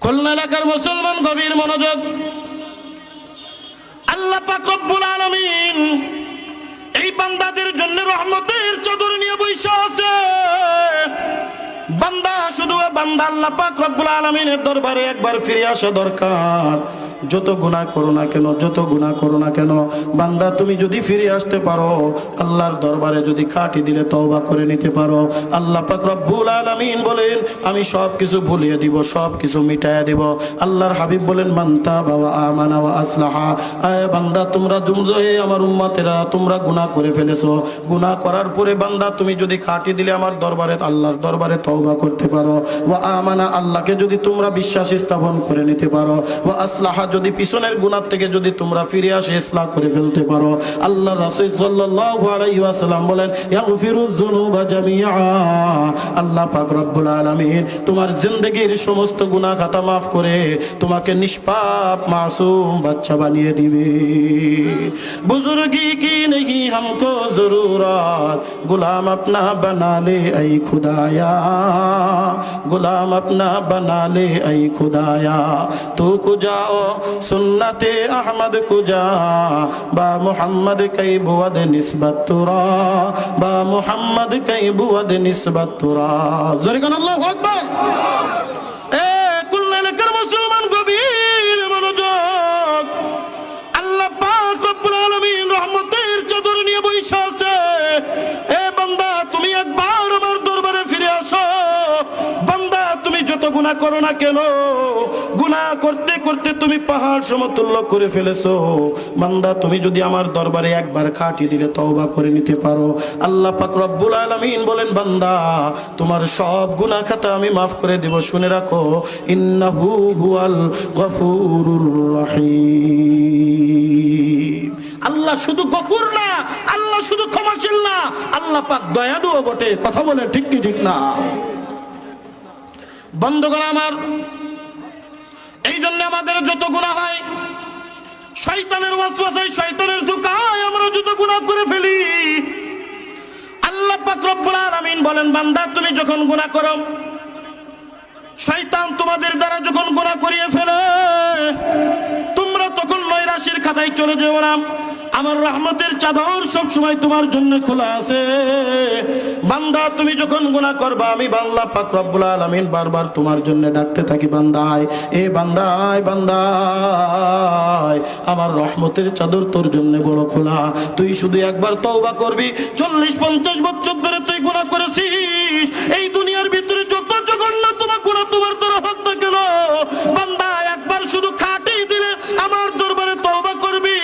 খুলনা এলাকার মুসলমান গভীর মনোযোগ। আল্লাহ পাক রব্বুল আলামিন এই বান্দাদের জন্য রহমতের চাদর নিয়ে বসে আছে। বান্দা শুধু বান্দা আল্লাহ পাক রব্বুল আলামিনের দরবারে একবার ফিরে আসা দরকার। যত গুনাহ করো না কেন, যত গুনাহ করো না কেন, বান্দা তুমি যদি ফিরে আসতে পারো, আল্লাহর দরবারে যদি খাঁটি দিলে তওবা করে নিতে পারো, আল্লাহ পাক রব্বুল আলামিন বলেন আমি সব কিছু ভুলিয়ে দিব, সব কিছু মিটাইয়া দিব। আল্লাহর হাবিব বলেন মান তাবা ওয়া আমানা ওয়া আসলাহা, আয় বান্দা তোমরা আমার উম্মতেরা তোমরা গুনাহ করে ফেলেছো, গুনাহ করার পরে বান্দা তুমি যদি খাঁটি দিলে আমার দরবারে আল্লাহর দরবারে তওবা করতে পারো, ওয়া আমানা আল্লাহকে যদি তোমরা বিশ্বাস স্থাপন করে নিতে পারো, ওয়া আসলাহা যদি পিছনের গুনাহ থেকে যদি তোমরা ফিরে আসে ইসলাহ করে ফেলতে পারো, আল্লাহ রাসূল সাল্লাল্লাহু আলাইহি ওয়াসাল্লাম বলেন ইয়াগফিরুয যুনুবা জামিআ, আল্লাহ পাক রব্বুল আলামিন তোমার জিন্দেগীর সমস্ত গুনাহ খাতা maaf করে তোমাকে নিষ্পাপ মাসুম বাচ্চা বানিয়ে দিবে। বুজুর্গি কি नहीं हमको जरूरत, गुलाम अपना बना ले ऐ खुदाया, गुलाम अपना बना ले ऐ खुदाया, तू कुजाओ सुन्नते अहमद कुजा, बा मोहम्मद कई बुवद निस्बत तुरा, बा मोहम्मद कई बुवद निस्बत तुरा। ज़ोरगान अल्लाहु अकबर। ए कुल्ले लेकर मुसलमान गभीर मनोयोग। अल्लाह पाक रब्बुल आलमीन रहमतेर चादर निये বসে আছে। এ বান্দা তুমি একবার আমার দরবারে ফিরে আসো। বান্দা তুমি যত গুনাহ করো না কেন, গুনাহ করতে করতে তুমি পাহাড় সমতুল্য করে ফেলেছো। বান্দা তুমি যদি আমার দরবারে একবার খাঁটি দিলে তওবা করে নিতে পারো, আল্লাহ পাক রব্বুল আলামিন বলেন বান্দা তোমার সব গুনাহ খাতা আমি maaf করে দেব। শুনে রাখো ইন্নাহু হুয়াল গফুরুর রহিম। আল্লাহ শুধু গফুর না, আল্লাহ শুধু ক্ষমাশীল না, আল্লাহ পাক দয়ালুও বটে। কথা বলে ঠিক কি ঠিক না? বন্ধুগণ আমার, এই জন্য আমাদের যত গুনাহ হয় শয়তানের ওয়াসওয়াসায়, শয়তানের ধোঁকায় আমরা যত গুনাহ করে ফেলি, আল্লাহ পাক রব্বুল আলামিন বলেন বান্দা তুমি যখন গুনাহ করো, শয়তান তোমাদের দ্বারা যখন গুনাহ করিয়ে ফেলে, তোমরা তখন নৈরাশির খাতায় চলে যেও না। আমার রহমতের চাদর সব সময় তোমার জন্য খোলা আছে। বান্দা তুমি যখন গুনাহ করবা, আমি আল্লাহ পাক রব্বুল আলামিন বারবার তোমার জন্য ডাকতে থাকি বান্দায়, এ বান্দায় বান্দায়, আমার রহমতের চাদর তোর জন্য বড় খোলা। তুই শুধু একবার তওবা করবি। 40-50 বছর ধরে তুই গুনাহ করেছিস, এই দুনিয়ার ভিতরে যত জঘন্য তোমার গুনাহ তোমার দ্বারা হোক না কেন, বান্দা একবার শুধু খাঁটি দিলে আমার দরবারে তওবা করবি,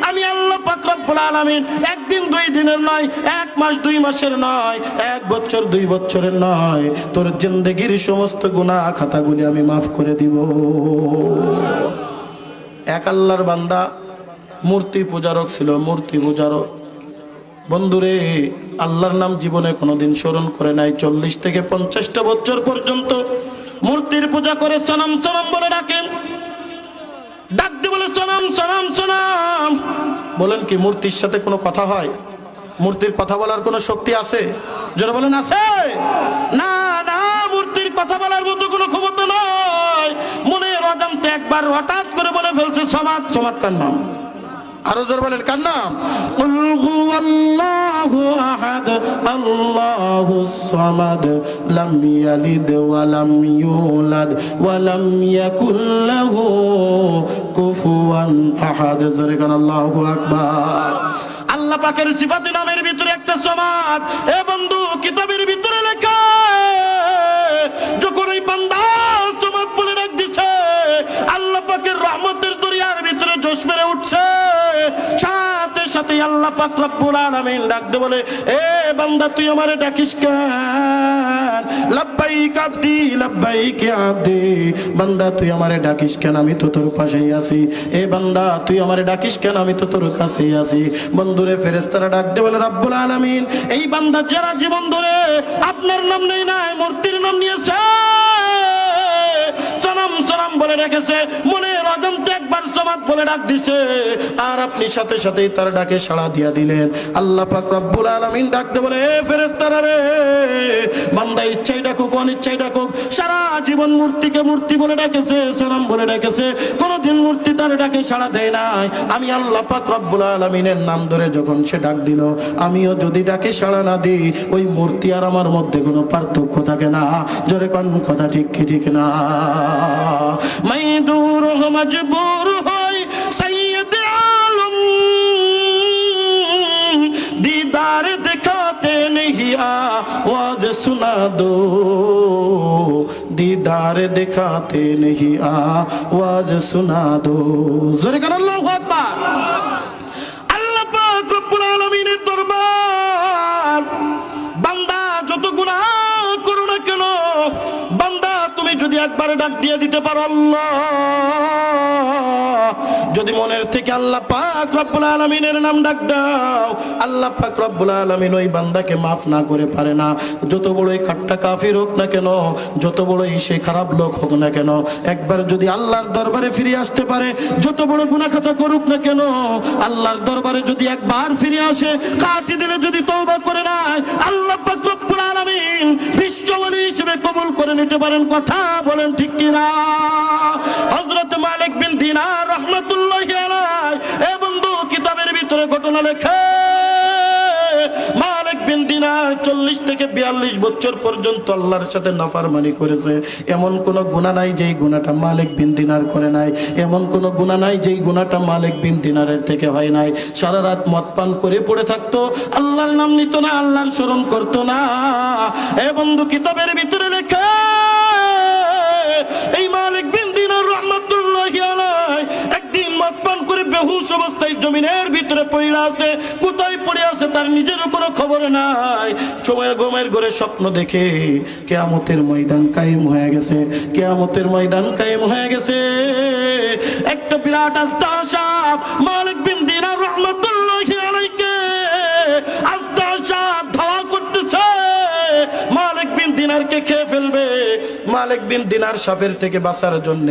আমি আল্লাহ পাক রব্বুল আলামিন একদিন 2 দিনের নয়, 1 মাস 2 মাসের নয়, 1 বছর 2 বছরের নয়, তোর জিন্দেগীর সমস্ত গুনাহ খাতাগুলি আমি maaf করে দিব। এক আল্লাহর বান্দা মূর্তি পূজারক ছিল, মূর্তি পূজারক। বন্ধুরে, আল্লাহর নাম জীবনে কোনোদিন স্মরণ করে নাই। 40 থেকে 50টা বছর পর্যন্ত মূর্তির পূজা করে সনাম সনাম বলে ডাকেন, ডাক দিয়ে বলে সনাম সনাম সনাম। বলেন কি মূর্তির সাথে কোনো কথা হয়? মূর্তির কথা বলার কোনো শক্তি আছে? যারা বলেন আছে? না না, মূর্তির কথা বলার মতো কোনো ক্ষমতা নয়। মনে অজান্তে একবার হঠাৎ করে বলে ফেলছে সমাদ। সমাদ কার নাম? আরো জোর বলেন কার নাম? কুল হুয়াল্লাহু আহাদ আল্লাহুস সামাদ লাম ইয়ালিদ ওয়া লাম ইউলাদ ওয়া লাম ইয়াকুল লাহু কুফুয়ান আহাদ। জোরে কান আল্লাহু আকবার। পাকের সিফাতে নামের ভিতরে একটা সমাদ। এ বন্ধু, কিতাবের ভিতরে লেখা, যখন এই বান্দা সমাদ বলে ডাক দিছে, আল্লাহ পাকের রহমতের দরিয়ার ভিতরে জোশ মেরে উঠছে। সাথে সাথে আল্লাহ পাক রব্বুল আলামিন ডাক দে বলে, এ বান্দা তুই আমারে ডাকিস কেন? লাব্বাইক আব্দি লাব্বাইক ইয়া আব্দি, বান্দা তুই আমারে ডাকিস কেন? আমি তো তোর পাশেই আছি। এ বান্দা তুই আমারে ডাকিস কেন? আমি তো তোর কাছেই আছি। বন্ধুরে, ফেরেশতারা ডাক দে বলে, রব্বুল আলামিন এই বান্দা যারা জীবন ধরে আপনার নাম নেই নাই, মূর্তির নাম নিয়েছে, সনম সনম বলে রেখেছে, মনে অজান্তে একবার সমাদ বলে ডাক দিছে, আর আপনি সাথে সাথেই তার ডাকে সাড়া দিয়া দিলেন। আল্লাহ পাক রব্বুল আলামিন ডাকতে বলে, এ ফেরেশতারা রে, বান্দা ইচ্ছাই ডাকুক অনিচ্ছাই ডাকুক, সারা জীবন মূর্তিকে মূর্তি বলে ডাকেছে, সনম বলে ডাকেছে, কোনদিন মূর্তি তার ডাকে সাড়া দেয় নাই। আমি আল্লাহ পাক রব্বুল আলামিনের নাম ধরে যখন সে ডাক দিল, আমিও যদি ডাকে সাড়া না দিই, ওই মূর্তি আর আমার মধ্যে কোনো পার্থক্য থাকে না। জোরে কোন কথা ঠিক কি ঠিক না? मैं दूर हो मजबूर हो सैयद आलम, दीदार दिखाते नहीं आवाज सुना दो, दीदार दिखाते नहीं आवाज सुना दो। जोरे कर अल्लाहु আকবার। আল্লাহ পাক রব্বুল আলামিনের দরবার, বান্দা যত গুনাহ করো না কেন, বান্দা তুমি যদি একবার ডাক দিয়ে দিতে পারো আল্লাহ, যদি মনের থেকে আল্লাহ পাক রব্বুল আলামিনের নাম ডাক দাও, আল্লাহ পাক রব্বুল আলামিন ওই বান্দাকে মাফ না করে পারে না। যত বড়ই খাট্টা কাফির হোক না কেন, যত বড়ই সে খারাপ লোক হোক না কেন, একবার যদি আল্লাহর দরবারে ফিরে আসতে পারে, যত বড় গুনাহ খাতা করুক না কেন, আল্লাহর দরবারে যদি একবার ফিরে আসে, কাটি দিলে যদি তওবা করে নেয়, আল্লাহ পাক রব্বুল আলামিন বিশ্বওয়ালি হিসেবে কবুল করে নিতে পারেন। কথা বলেন ঠিক কি না? হযরত মালিক বিন দিনার রাহমাতুল্লাহি আলাইহি, এ বন্ধু কিতাবের ভিতরে ঘটনা লেখে, মালিক বিন দিনার 40 থেকে 42 বছর পর্যন্ত আল্লাহর সাথে নাফরমানি করেছে। এমন কোন গুনাহ নাই যেই গুনাহটা মালিক বিন দিনার করে নাই, এমন কোন গুনাহ নাই যেই গুনাহটা মালিক বিন দিনারের থেকে হয় নাই। সারা রাত মদ পান করে পড়ে থাকতো, আল্লাহর নাম নিত না, আল্লাহর স্মরণ করতো না। এ বন্ধু কিতাবের ভিতরে লেখা, এই মালিক বিন দিনার রাহমাতুল্লাহি আলাইহি একদিন মদ পান করে বেহুশ অবস্থায় জমিনের ভিতরে পড়ে আছে। কোথায় পড়ে আছে তার নিজের কোনো খবর নাই। সময়ের ঘুমের ঘরে স্বপ্ন দেখে কিয়ামতের ময়দান কায়েম হয়ে গেছে, কিয়ামতের ময়দান কায়েম হয়ে গেছে। একটা বিরাট আস্তা সাপ মালিক বিন দিনার রাহমাতুল্লাহি আলাইহি আস্তা সাপ ধাওয়া করতেছে, মালিক বিন দিনারকে খেয়ে ফেলবে। মালিক বিন দিনার সাপের থেকে বাঁচার জন্য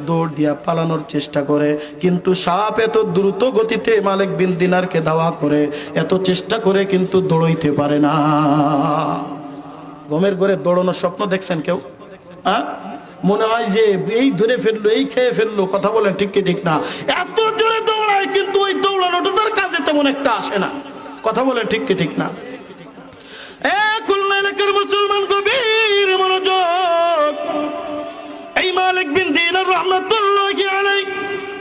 দৌড় দিয়া পালানোর চেষ্টা করে, কিন্তু সাপ এত দ্রুত গতিতে মালিক বিন দিনারকে ধাওয়া করে, এত চেষ্টা করে কিন্তু দৌড়াইতে পারে না। ঘুমের ঘরে দৌড়ানোর স্বপ্ন দেখছেন কেউ? মনে হয় যে এই ধরে ফেললো, এই খেয়ে ফেললো। কথা বলেন ঠিক কি ঠিক না? এত জোরে দৌড়ায় কিন্তু ওই দৌড়ানোটা তার কাজে তেমন একটা আসে না। কথা বলেন ঠিক কি ঠিক না? খুলনা এলাকার মুসলমান গভীর মনোযোগ, এই মালিক বিন দিনার রাহমাতুল্লাহি আলাইহি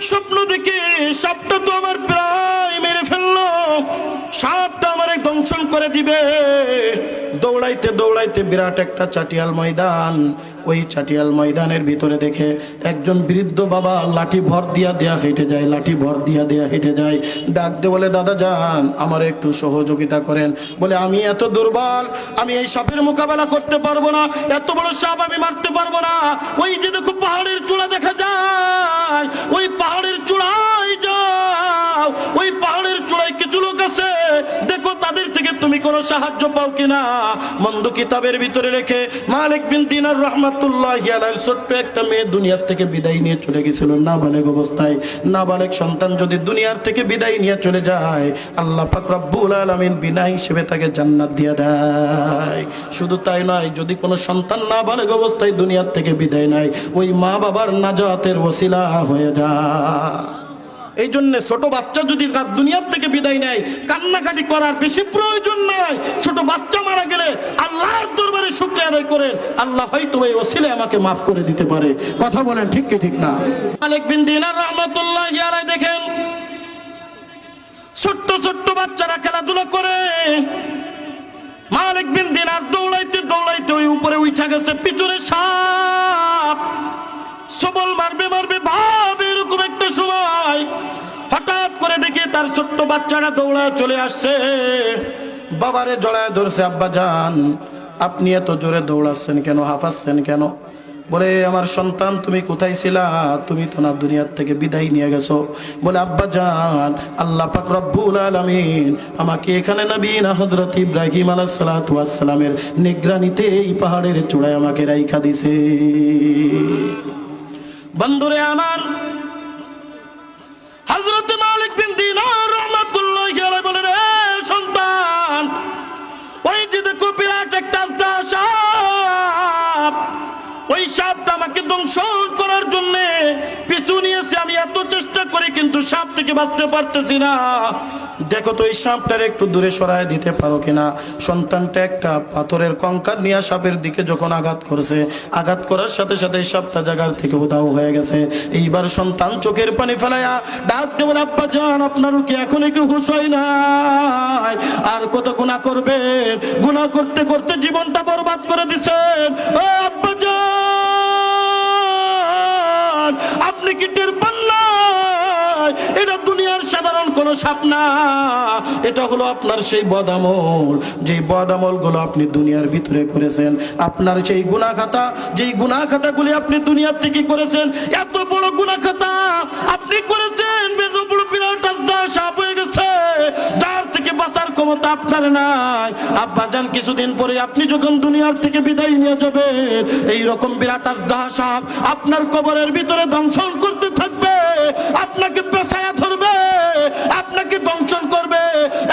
স্বপ্ন দেখে সাপটা তো আমার প্রায় মেরে ফেললো, সাপটা আমার দংশন করে দিবে। দৌড়াইতে দৌড়াইতে বিরাট একটা চাটিয়াল ময়দান, ওই চাটিয়াল ময়দানের ভিতরে দেখে একজন বৃদ্ধ বাবা লাঠি ভর দিয়া দেয়া হেঁটে যায়, লাঠি ভর দিয়া দেয়া হেঁটে যায়। ডাক দে বলে, দাদা যান আমার একটু সহযোগিতা করেন। বলে, আমি এত দুর্বল, আমি এই সাপের মোকাবেলা করতে পারবো না, এত বড় সাপ আমি মারতে পারবো না। ওই যে দেখো পাহাড়ের চূড়া দেখা যায়, ওই পাহাড়ের চূড়ায় যাও, ওই পাহাড়ের চূড়ায় কিছু লোক আছে, দেখো তাদের থেকে তুমি কোনো সাহায্য পাও কিনা। বন্ধু কিতাবের ভিতরে রেখে মালিক বিন দিনার রাহমাতুল্লাহি আলাইহি ছোট্ট একটা মেয়ে দুনিয়ার থেকে বিদায় নিয়ে চলে গেছিল নাবালেগ অবস্থায়। নাবালেগ সন্তান যদি দুনিয়ার থেকে বিদায় নিয়ে চলে যায়, আল্লাহ পাক রব্বুল আলামিন বিনা হিসেবে তাকে জান্নাত দিয়ে দেয়। শুধু তাই নয়, যদি কোনো সন্তান নাবালেগ অবস্থায় দুনিয়ার থেকে বিদায় নেয়, ওই মা বাবার নাজাতের ওসিলা হয়ে যায়। এই জন্য ছোট বাচ্চা যদি দুনিয়ার থেকে বিদায় নেয়, কান্নাকাটি করার বেশি প্রয়োজন নাই। ছোট বাচ্চা মারা গেলে আল্লাহর দরবারে শুকরিয়া আদায় করেন, আল্লাহ হয়তো এই ওসিলায় আমাকে মাফ করে দিতে পারে। কথা বলেন ঠিক কি ঠিক না? মালিক বিন দিনার রাহমাতুল্লাহি আলাইহি দেখেন ছোট্ট ছোট্ট বাচ্চারা খেলাধুলা করে। মালিক বিন দিনার দৌড়াইতে দৌড়াইতে ওই উপরে উঠা গেছে, পিছনে সাপ সবল মারবে মারবে ভাব। এরকম একটা সময় হঠাৎ করে দেখি তার ছোট্ট বাচ্চারা দৌড়ায় চলে আসছে, বাবারে জড়ায় ধরছে। আব্বা জান, আপনি এত জোরে দৌড়াচ্ছেন কেন, হাঁপাচ্ছেন কেন? বলে, আমার সন্তান তুমি কোথায় ছিলা? তুমি তো না দুনিয়ার থেকে বিদায় নিয়ে গেছো। বলে, আব্বা জান, আল্লাহ পাক রব্বুল আলামিন আমাকে এখানে নবী না হযরত ইব্রাহিম আলাইহিস সালাতু ওয়াস সালামের নিগরানিতে এই পাহাড়ের চূড়ায় আমাকে রাইখা দিছে। বন্ধুরে আমার, হযরত মালিক বিন দিনার রাহমাতুল্লাহি আলাইহি বলেন, এ সন্তান, ওই যে দেখো বিরাট একটা সাপ, ওই সাপটা আমাকে দংশন করার জন্য পিছু নিয়েছে। আমি এত চেষ্টা করি কিন্তু সাপ থেকে বাঁচতে পারতেছি না। দেখো তো এই সাপটার একটু দূরে সরায় দিতে পারো কিনা। সন্তানটা একটা পাথরের কঙ্কাল নিয়ে সাপের দিকে যখন আঘাত করেছে, আঘাত করার সাথে সাথে সাপটা জায়গার থেকে উধাও হয়ে গেছে। এইবার সন্তান চোখের পানি ফেলাইয়া ডাক দিয়ে বলে, আব্বা জান, আপনারও কি এখনো কি হুঁশ হয় নাই? আর কত গুনাহ করবেন? গুনাহ করতে করতে জীবনটা বরবাদ করে দিছেন। ও আব্বা জান, আপনি কি টের পান না? এটা দুনিয়ার সাধারণ কোন সাপ না, এটা হলো আপনার সেই বদামল, যে বদামল গুলো আপনি দুনিয়ার ভিতরে করেছেন। আপনার সেই গুনাহ খাতা, যেই গুনাহ খাতাগুলি আপনি দুনিয়ার থেকে করেছেন, এত বড় গুনাহ খাতা আপনি করেছেন, বিরাট সাপ হয়ে গেছে, যার থেকে বাঁচার ক্ষমতা আপনার নাই। আব্বা জান, কিছুদিন পরে আপনি যখন দুনিয়ার থেকে বিদায় নিয়ে যাবেন, এইরকম বিরাট সাপ আপনার কবরের ভিতরে দংশন করতে থাকবে, আপনাকে পেছায়া ধরবে, আপনাকে দংশন করবে।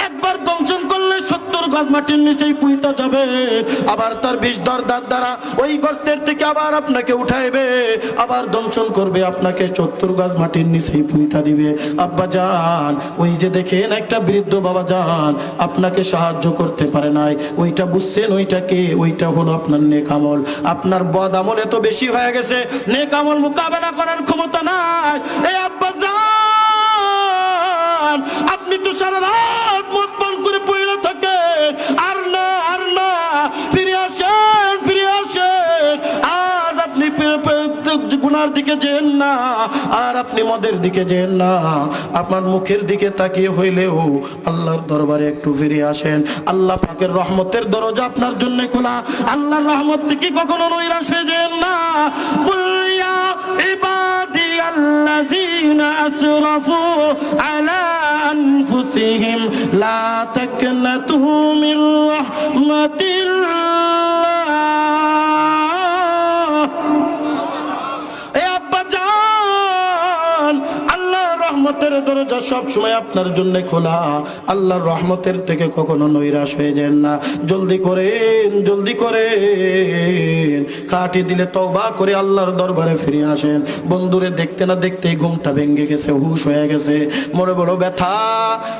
একবার দংশন করলে 70 গজ মাটির নিচেই পুইতা যাবে, আবার তার বিষ দাঁত দ্বারা ওই গর্তের থেকে আবার আপনাকে উঠাইবে, আবার দংশন করবে, আপনাকে 70 গজ মাটির নিচেই পুইতা দিবে। আব্বা জান, ওই যে দেখেন একটা বৃদ্ধ বাবা জান আপনাকে সাহায্য করতে পারে নাই, ওইটা বুঝছেন? ওইটাকে, ওইটা হলো আপনার নেক আমল। আপনার বদ আমল এত বেশি হয়ে গেছে, নেক আমল মোকাবেলা করার ক্ষমতা নাই। এই আব্বা জান, আপনি তো সারা রাত মদ পান করে পড়ে থাকেন, আর না আর না, ফিরে আসেন, ফিরে আসেন। আজ আপনি গুনার দিকে যেন না, আর আপনি মদের দিকে যেন না। আপনার মুখের দিকে তাকিয়ে হইলেও আল্লাহর দরবারে একটু ফিরে আসেন। আল্লাহ পাকের রহমতের দরজা আপনার জন্য খোলা, আল্লাহর রহমত থেকে কখনো নৈরাশ হয়ে যেন না। কুল্লিয়া ইবাদিয়াল্লাযীনা আসরাফু আলা আনফুসিহিম লা তাকনাতু মির রাহমাতিল্লাহ। রহমতের দরজা সব সময় আপনার জন্য খোলা, আল্লাহর রহমতের থেকে কখনো নৈরাশ হয়ে যান না। জলদি করেন, জলদি করেন, কাটি দিলে তওবা করে আল্লাহর দরবারে ফিরে আসেন। বন্ধুরে, দেখতে না দেখতেই ঘুমটা ভেঙে গেছে, হুশ হয়ে গেছে, মনে বড় ব্যথা।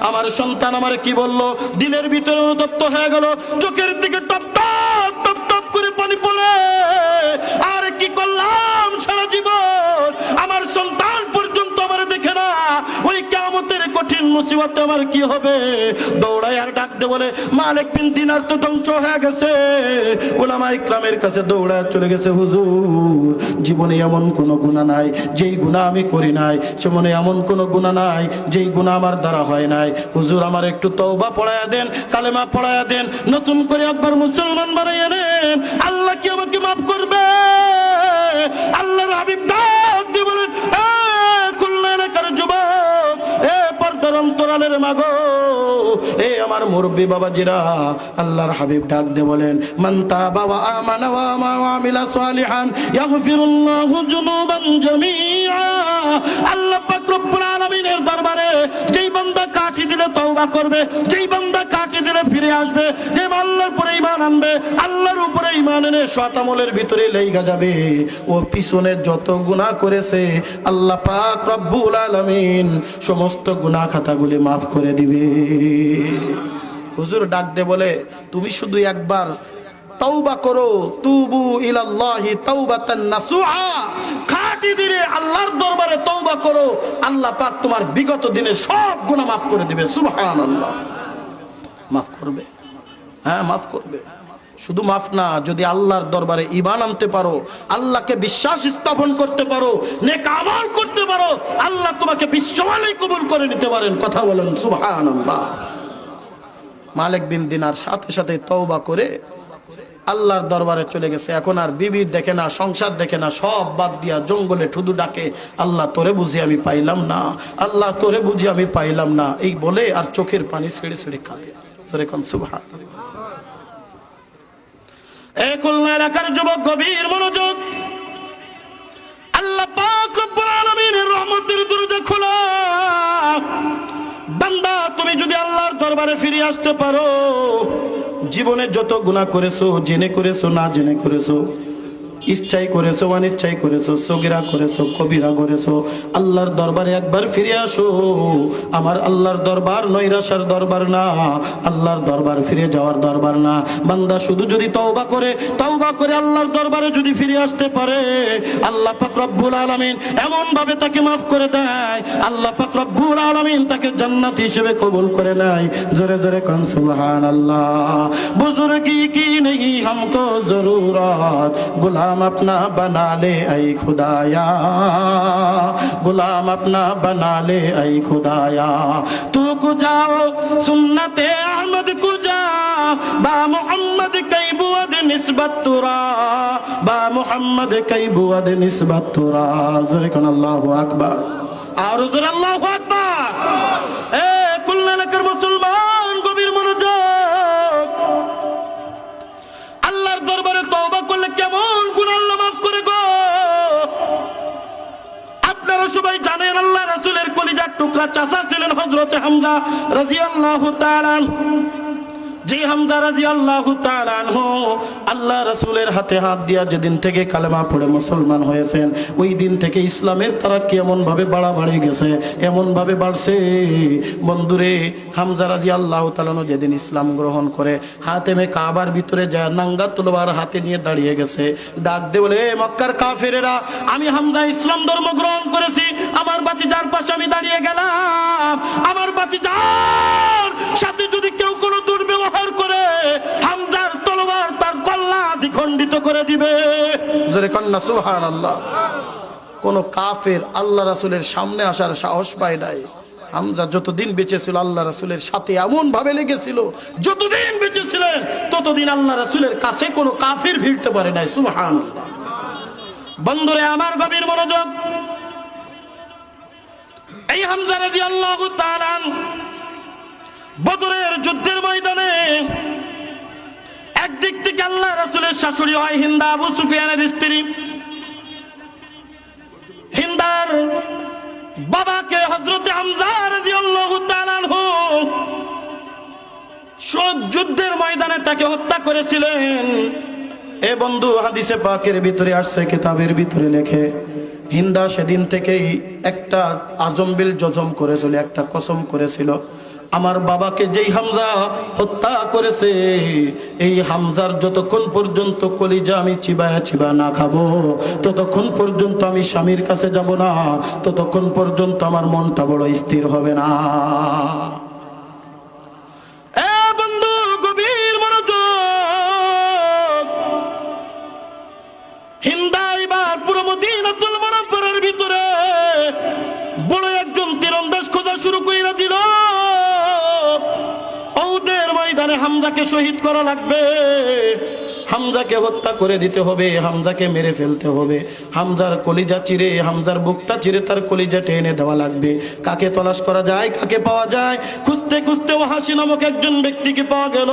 আমার সন্তান আমার কি বললো, দিলের ভিতরে অনুতপ্ত হয়ে গেল, চোখের দিকে টপ টপ টপ টপ করে পানি পড়ে। আর কি করলাম সারা জীবন, আমার সন্তান পর্যন্ত আমার দেখে না, ওই কিয়ামতের কঠিন মুসিবতে আমার কি হবে? দৌড়ায় আর ডাকতে বলে, মালিক বিন দিনার তো ধ্বংস হয়ে গেছে। উলামা ইকরামের কাছে দৌড়ায় চলে গেছে, হুজুর, জীবনে এমন কোনো গুনাহ নাই যেই গুনাহ আমি করি নাই, জীবনে এমন কোনো গুনাহ নাই যেই গুনাহ আমার দ্বারা হয় নাই। হুজুর, আমার একটু তওবা পড়ায়া দেন, কালেমা পড়ায়া দেন, নতুন করে একবার মুসলমান বানাইয়া নেন, আল্লাহ কি আমাকে মাফ করবে? আল্লাহর হাবিব ডাক দিয়ে বলেন, যুবক, এ পর্দার অন্তরালের মাগো, এ আমার মুরব্বী বাবাজিরা, আল্লাহর হাবিব ডাক দিয়ে বলেন, মান তাবা ওয়া আমানা ওয়া আমিলা সালিহান ইয়াগফিরুল্লাহু যুনুবান জামিআ। আল্লাহ পাক রব্বুল আলামিনের দরবারে যেই বান্দা কাটি দিলে তওবা করবে, যেই বান্দা কাটি দিলে ফিরে আসবে, যে আল্লাহর উপরে ঈমান আনবে, আল্লাহর উপরে ঈমান এনে সৎ আমলের ভিতরে লেগা যাবে, ও পিছনে যত গুনাহ করেছে আল্লাহ পাক রব্বুল আলামিন সমস্ত গুনাহ খাতাগুলি মাফ করে দিবে। হুজুর ডাক দে বলে, তুমি শুধু একবার তওবা করো, তুবু ইলাল্লাহি তাওবাতান নাসুহা, খাঁটি দিলে আল্লাহর দরবারে তওবা করো, আল্লাহ পাক তোমার বিগত দিনের সব গুনাহ মাফ করে দিবে। সুবহানাল্লাহ। মাফ করবে, হ্যাঁ মাফ করবে। শুধু মাফ না, যদি আল্লাহর দরবারে ঈমান আনতে পারো, আল্লাহকে বিশ্বাস স্থাপন করতে পারো, নেক আমল করতে পারো, আল্লাহ তোমাকে বিশ্বমালেই কবুল করে নিতে পারেন। কথা বলেন সুবহানাল্লাহ। মালিক বিন দিনার সাথে সাথে তওবা করে আল্লাহর দরবারে চলে গেছে। এখন আর বিবির দেখে না, সংসার দেখে না, সব বাদ দিয়া জঙ্গলে ঠুদু ডাকে, আল্লাহ তোরে বুঝি আমি পাইলাম না, আল্লাহ তোরে বুঝি আমি পাইলাম না, এই বলে আর চোখের পানি ছেড়ে ছেড়ে কাঁদে। তোরে কোন সুবহানাল্লাহ। এই খুলনা এলাকার যুবক গভীর মনোযোগ, আল্লাহ পাক রব্বুল আলামিনের রহমতের দরজা খোলা। বান্দা তুমি যদি আল্লাহর দরবারে ফিরে আসতে পারো, জীবনে যত গুনাহ করেছো, জেনে করেছো না জেনে করেছো, ইচ্ছাই করেছো অনিচ্ছাই করেছো, সগীরা করেছো কবিরা করেছো, আল্লাহর দরবারে একবার ফিরে আসো। আমার আল্লাহর দরবার নৈরাশার দরবার না, আল্লাহর দরবার ফিরে যাওয়ার দরবার না। বান্দা শুধু যদি তওবা করে আল্লাহর দরবারে যদি ফিরে আসতে পারে, আল্লাহ পাক রব্বুল আলামিন এমন ভাবে তাকে মাফ করে দেয়, আল্লাহ পাক রব্বুল আলামিন তাকে জান্নাত হিসেবে কবুল করে নেয়। জোরে জোরে কোন সুবহানাল্লাহ। বুজুর্গি কি নেহি हमको जरूरत, गुलाम अपना बना ले ऐ खुदाया, गुलाम अपना बना ले ऐ खुदाया। तू को जाओ सुन्नते अहमद को जा, बा मोहम्मद कई बुअद निस्बत तुरा, बा मोहम्मद कई बुअद निस्बत तुरा। जोरे कन अल्लाहु अकबर, और जोरे अल्लाहु अकबर। ए खुलना एलाकार मुसलमान गभीर मनोयोग, আল্লাহর দরবারে তওবা করলে কেমন গুনাহ আল্লাহ মাফ করে গো। আপনারা সবাই জানেন আল্লাহ রাসূলের কলিজার টুকরা চাচা ছিলেন হযরত হামজা রাদিয়াল্লাহু তাআলা আনহু। যে হামজা রাদিয়াল্লাহু তাআলা আনহু আল্লাহ রাসূলের হাতে হাত দিয়া যেদিন থেকে কালেমা পড়ে মুসলমান হয়েছেন, ওই দিন থেকে ইসলামের তারাক্কি এমন ভাবে বাড়ে গেছে, এমন ভাবে বাড়ছে। বন্ধুরে, হামজা রাদিয়াল্লাহু তাআলা আনহু যেদিন ইসলাম গ্রহণ করে হাতেমে কাবার ভিতরে যায় নাঙ্গা তলোয়ার হাতে নিয়ে দাঁড়িয়ে গেছে, ডাক দিয়ে বলে, এ মক্কার কাফেরেরা, আমি হামজা ইসলাম ধর্ম গ্রহণ করেছি, আমার ভাতিজার পাশে আমি দাঁড়িয়ে গেলাম, আমার ভাতিজার সাথে যদি কেউ কোনো দুর্ব্যবহার করে, হামজার তলোয়ার তার কল্লা দ্বিখণ্ডিত করে দিবে। জোরে কন্না সুবহানাল্লাহ। কোন কাফের আল্লাহ রাসূলের সামনে আসার সাহস পায় নাই। হামজা যতদিন বেঁচে ছিল আল্লাহ রাসূলের সাথে এমন ভাবে লেগেছিল, যতদিন বেঁচে ছিলেন ততদিন আল্লাহ রাসূলের কাছে কোনো কাফির ভিড়তে পারে নাই। সুবহানাল্লাহ। বন্ধুরে আমার গভীর মনোযোগ, এই হামজা রাদিয়াল্লাহু তাআলা বদরের যুদ্ধের ময়দানে একদিক থেকে আল্লাহ রাসূলের শাশুড়ি হয় হিন্দা, আবু সুফিয়ানের স্ত্রী। হিন্দার বাবাকে হযরত হামজা রাদিয়াল্লাহু তাআলা আনহু যুদ্ধের ময়দানে তাকে হত্যা করেছিলেন। এ বন্ধু, হাদিসে পাকের ভিতরে আসছে, কিতাবের ভিতরে লেখে, হিন্দা সেদিন থেকেই একটা আজমবিল জজম করেছিল, একটা কসম করেছিল, আমার বাবাকে যেই হামজা হত্যা করেছে, এই হামজার যতক্ষণ পর্যন্ত কলিজা আমি চিবায়া না খাবো, ততক্ষণ পর্যন্ত আমি স্বামীর কাছে যাব না, ততক্ষণ পর্যন্ত আমার মনটা বড় স্থির হবে না। বন্ধু গভীর মনোযোগ, হিন্দা এবার পুরো মদিনাতুল মুনাওয়ারার ভিতরে বড় একজন তীরন্দাজ খোঁজা শুরু কইরা দিল। হামজাকে শহীদ করা লাগবে, হামজাকে হত্যা করে দিতে হবে, হামজাকে মেরে ফেলতে হবে, হামজার কলিজা চিরে, হামজার বুকটা চিরে তার কলিজা টেনে দেওয়া লাগবে। কাকে তলাশ করা যায়, কাকে পাওয়া যায়? খুঁজতে খুঁজতে ওয়াহাশী নামক একজন ব্যক্তিকে পাওয়া গেল।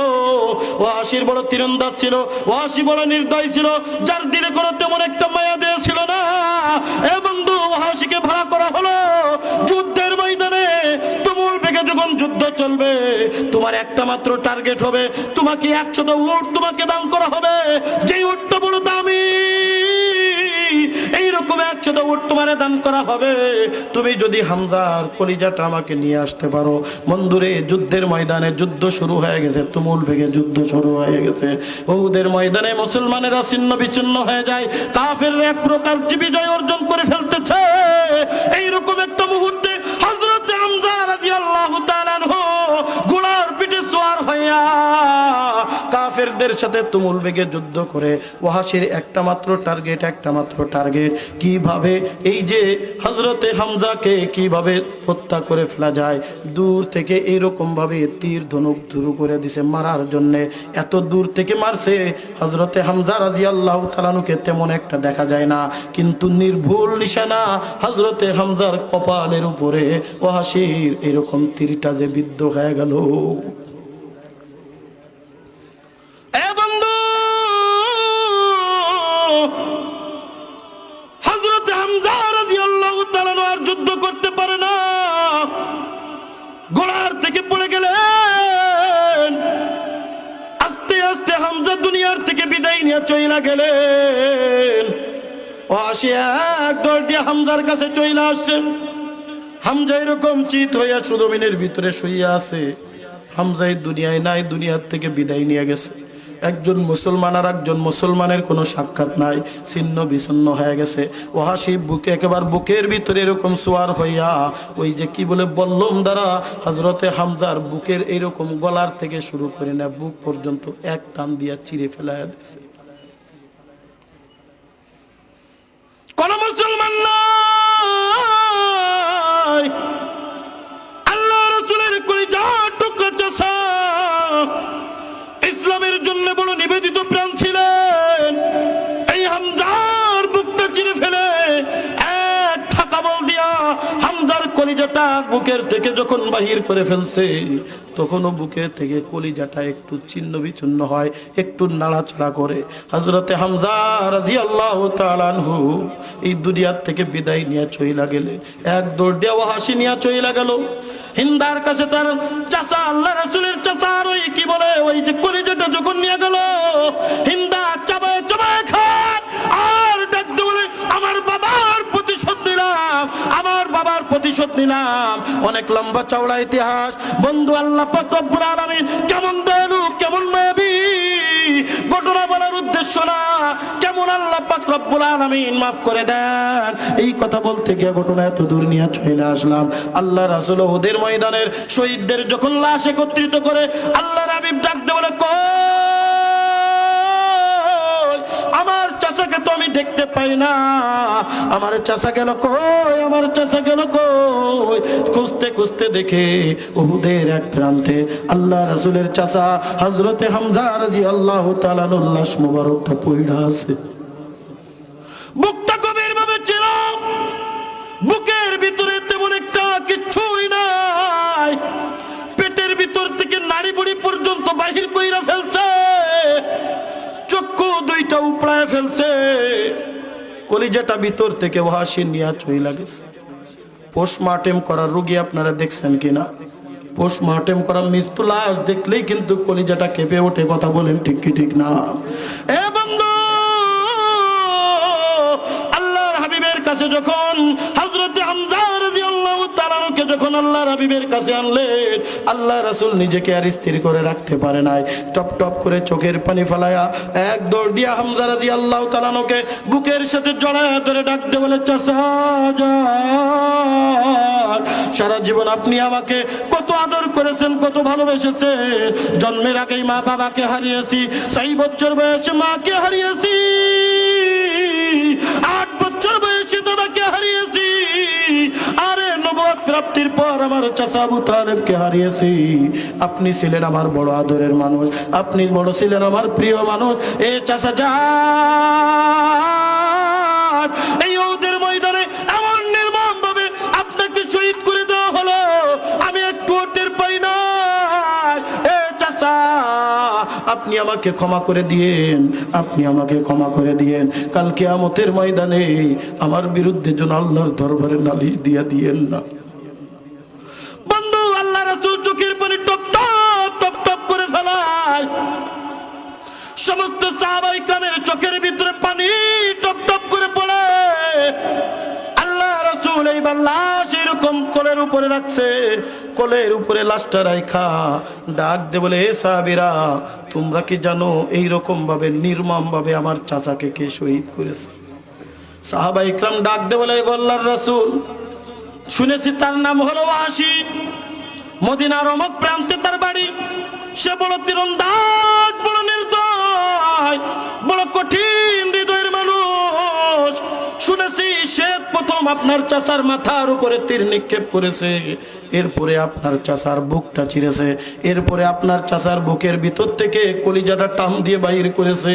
ওয়াহাশীর বড় তীরন্দাজ ছিল, ওয়াহাশী বড় নির্দয় ছিল, যার দিলে কোনো তেমন একটা মায়া দেয়া ছিল না। এ বন্ধু, ওয়াহাশীকে ভাড়া করা হলো। যুদ্ধের ময়দানে তুমুল বেগে যখন যুদ্ধ চলবে, তোমার একটা মাত্র টার্গেট হবে, তোমাকে 100টা উট তোমাকে দান করা হবে। যে উটটা বড় দামি, এইরকম এইরকম 100টা উট তোমারে দান করা হবে তুমি যদি হামজার কলিজাটা আমাকে নিয়ে আসতে পারো। বন্ধুরে, যুদ্ধের ময়দানে যুদ্ধ শুরু হয়ে গেছে, তুমুল বেগে যুদ্ধ শুরু হয়ে গেছে। উহুদের ময়দানে মুসলমানেরা ছিন্ন বিচ্ছিন্ন হয়ে যায়, কাফেররা এক প্রকার বিজয় অর্জন করে ফেলতেছে। এইরকম একটা মুহূর্তে হযরত হামজা রাদিয়াল্লাহু তাআলা আনহু ঘোড়ার পিঠে সওয়ার হইয়া কাফেরদের সাথে তুমুল বেগে যুদ্ধ করে ওয়াহাশির একটা মাত্র টার্গেট কিভাবে এই যে হযরতে হামজাকে কিভাবে হত্যা করে ফেলা যায়, দূর থেকে এরকম ভাবে তীর ধনুক শুরু করে দিছে মারার জন্য। এত দূর থেকে মারছে, হযরতে হামজা রাদিয়াল্লাহু তাআলা আনহুকে তেমন একটা দেখা যায় না, কিন্তু নির্ভুল নিশানা হযরতে হামজার কপালের উপরে ওয়াহাশির এরকম তীরটা যে বিদ্ধ হয়ে গেল। যুদ্ধ করতে পারে না, ঘোড়ার থেকে পড়ে গেলেন। আস্তে আস্তে হামজা দুনিয়ার থেকে বিদায় নিয়ে চইলা গেলেন। ওয়াহাশি এক দৌড় দিয়ে হামজার কাছে চইলা আসছে। হামজা এরকম চিত হইয়া সুদমিনের ভিতরে শুইয়া আছে। হামজা এই দুনিয়ায় নাই, দুনিয়ার থেকে বিদায় নিয়ে গেছে। একজন মুসলমান আর একজন মুসলমানের কোনো সাক্ষাৎ নাই, ছিন্ন বিচ্ছিন্ন হয়ে গেছে। ওয়াহাশি বুকে একেবারে বুকের ভিতরে এরকম সোয়ার হইয়া ওই যে কি বলে বল্লম দ্বারা হযরতে হামজার বুকের এরকম গলার থেকে শুরু করে না বুক পর্যন্ত এক টান দিয়া চিরে ফেলাইয়া দিছে। কোন মুসলমান নাই, আল্লাহ রাসূলের কলিজা টুকরা চাচা, ইসলামের জন্য বড় নিবেদিত প্রাণ ছিলেন। এই হামজার বুকটা চিরে ফেলে এক ঠাকা বল দিয়া হামজার কলিজাটা বুকের থেকে যখন বাহির করে ফেলছে, তখনও বুকের থেকে কলিজাটা একটু ছিন্ন বিচ্ছিন্ন হয়, একটু নাড়াচাড়া করে। হযরতে হামজা রাদিয়াল্লাহু তাআলা আনহু এই দুনিয়ার থেকে বিদায় নিয়ে চইলা গেলে, এক দৌড় দিয়ে ওয়াহাশি নিয়ে চইলা গেল হিন্দার কাছে। তার চাচা, আল্লাহ রাসূলের চাচা, ওই কি বলে ওই যে কলিজাটা যখন নিয়ে গেল, হিন্দা চাবায় চাবায় খায় আর ডাকতে বলে আমার বাবার প্রতিশোধ নিলাম, আমার বাবার প্রতিশোধ নিলাম। অনেক লম্বা চওড়া ইতিহাস বন্ধু। আল্লাহ পাক রব্বুল আলামিন কেমন দয়ালু, কেমন মায়াবী, ঘটনা বলার উদ্দেশ্য না, কেমন আল্লাহ পাক রব্বুল আলামিন মাফ করে দেন, এই কথা বলতে গিয়ে ঘটনা এত দূর নিয়ে চলে আসলাম। আল্লাহ রাসূল ওদের ময়দানের শহীদদের যখন লাশ একত্রিত করে আল্লাহর হাবিব ডাকতে বলে, আমার চাচাকে তো আমি দেখতে পাই না, আমার চাচা গেল কই, আমার চাচা গেল কই। খুঁজতে খুঁজতে দেখে উহুদের এক প্রান্তে আল্লাহ রাসূলের চাচা হযরতে হামজা রাদিয়াল্লাহু তাআলা আনহুর লাশ মুবারকটা পড়ে আছে। বুকটা গভীর ভাবে ছিল, বুকের ভিতরে তেমন একটা কিছুই নাই, পেটের ভিতর থেকে নাড়ি বুড়ি পর্যন্ত বাহির কইরা ফেলছে, চক্ষু দুইটা উপড়ায় ফেলছে, কলিজাটা ভিতর থেকে ওয়াহাশি নিয়া চইলা গেছে। পোস্টমর্টেম করার রোগী আপনারা দেখছেন কিনা? পোস্টমর্টেম করা মৃত্যু লাশ দেখলেই কিন্তু কলিজাটা কেঁপে ওঠে। কথা বলেন ঠিক কি ঠিক না? এ বন্ধু, আল্লাহর হাবিবের কাছে যখন হযরতে হামজা রাদিয়াল্লাহু তাআলা আনহুকে যখন আল্লাহর হাবিবের কাছে আনলেন, আল্লাহ রাসূল নিজেকে আর স্থির করে রাখতে পারে নাই, টপ টপ করে চোখের পানি ফেলায়া এক দৌড় দিয়া হামজা রাদিয়াল্লাহু তাআলা আনহুকে বুকের সাথে জড়ায় ধরে ডাকতে বলে, চাচা যান, সারা জীবন আপনি আমাকে কত আদর করেছেন, কত ভালোবেসেছেন। জন্মের আগেই মা বাবাকে হারিয়েছি, 6 বছর বয়সে মাকে হারিয়েছি, 8 বছর বয়সে দাদাকে হারিয়েছি, আরে নবুয়ত প্রাপ্তির পর আমার চাচা আবু তালেবকে হারিয়েছি। আপনি ছিলেন আমার বড় আদরের মানুষ, আপনি বড় ছিলেন আমার প্রিয় মানুষ। এ চাচা যান, এই ওদের ময়দানে এমন নির্মম ভাবে আপনাকে শহীদ করে দেওয়া হলো, আমি একটু টের পাই না। এ চাচা, আপনি আমাকে ক্ষমা করে দিয়েন, আপনি আমাকে ক্ষমা করে দিয়েন। কাল কিয়ামতের ময়দানে আমার বিরুদ্ধে যেন আল্লাহর দরবারে নালিশ দিয়া দিয়েন না। বন্ধু, আল্লাহ রাসূল চোখের পানি টপ টপ টপ টপ করে ফেলায়, সমস্ত সাহাবায়ে কেরামের চোখের ভিতরে পানি টপ টপ করে পড়ে। এইবার লাশ এরকম কোলের উপরে রাখছে, কোলের উপরে লাশটা রাইখা ডাক দে বলে, এ সাহাবীরা তোমরা কি জানো এইরকম ভাবে নির্মম ভাবে আমার চাচাকে কে শহীদ করেছে? সাহাবা ইকরাম ডাক দে বলে, আল্লাহর রাসূল শুনেছি তার নাম হলো ওয়াহশী, মদিনার অমুক প্রান্তে তার বাড়ি, সে বড় তীরন্দাজ, বড় নির্দয়, বড় কঠিন হৃদয়ের মানুষ। শুনেছি সে প্রথম আপনার চাচার মাথার উপরে তীর নিক্ষেপ করেছে, এরপরে আপনার চাচার বুকটা চিরেছে, এরপরে আপনার চাচার বুকের ভিতর থেকে কলিজাটা টান দিয়ে বাহির করেছে,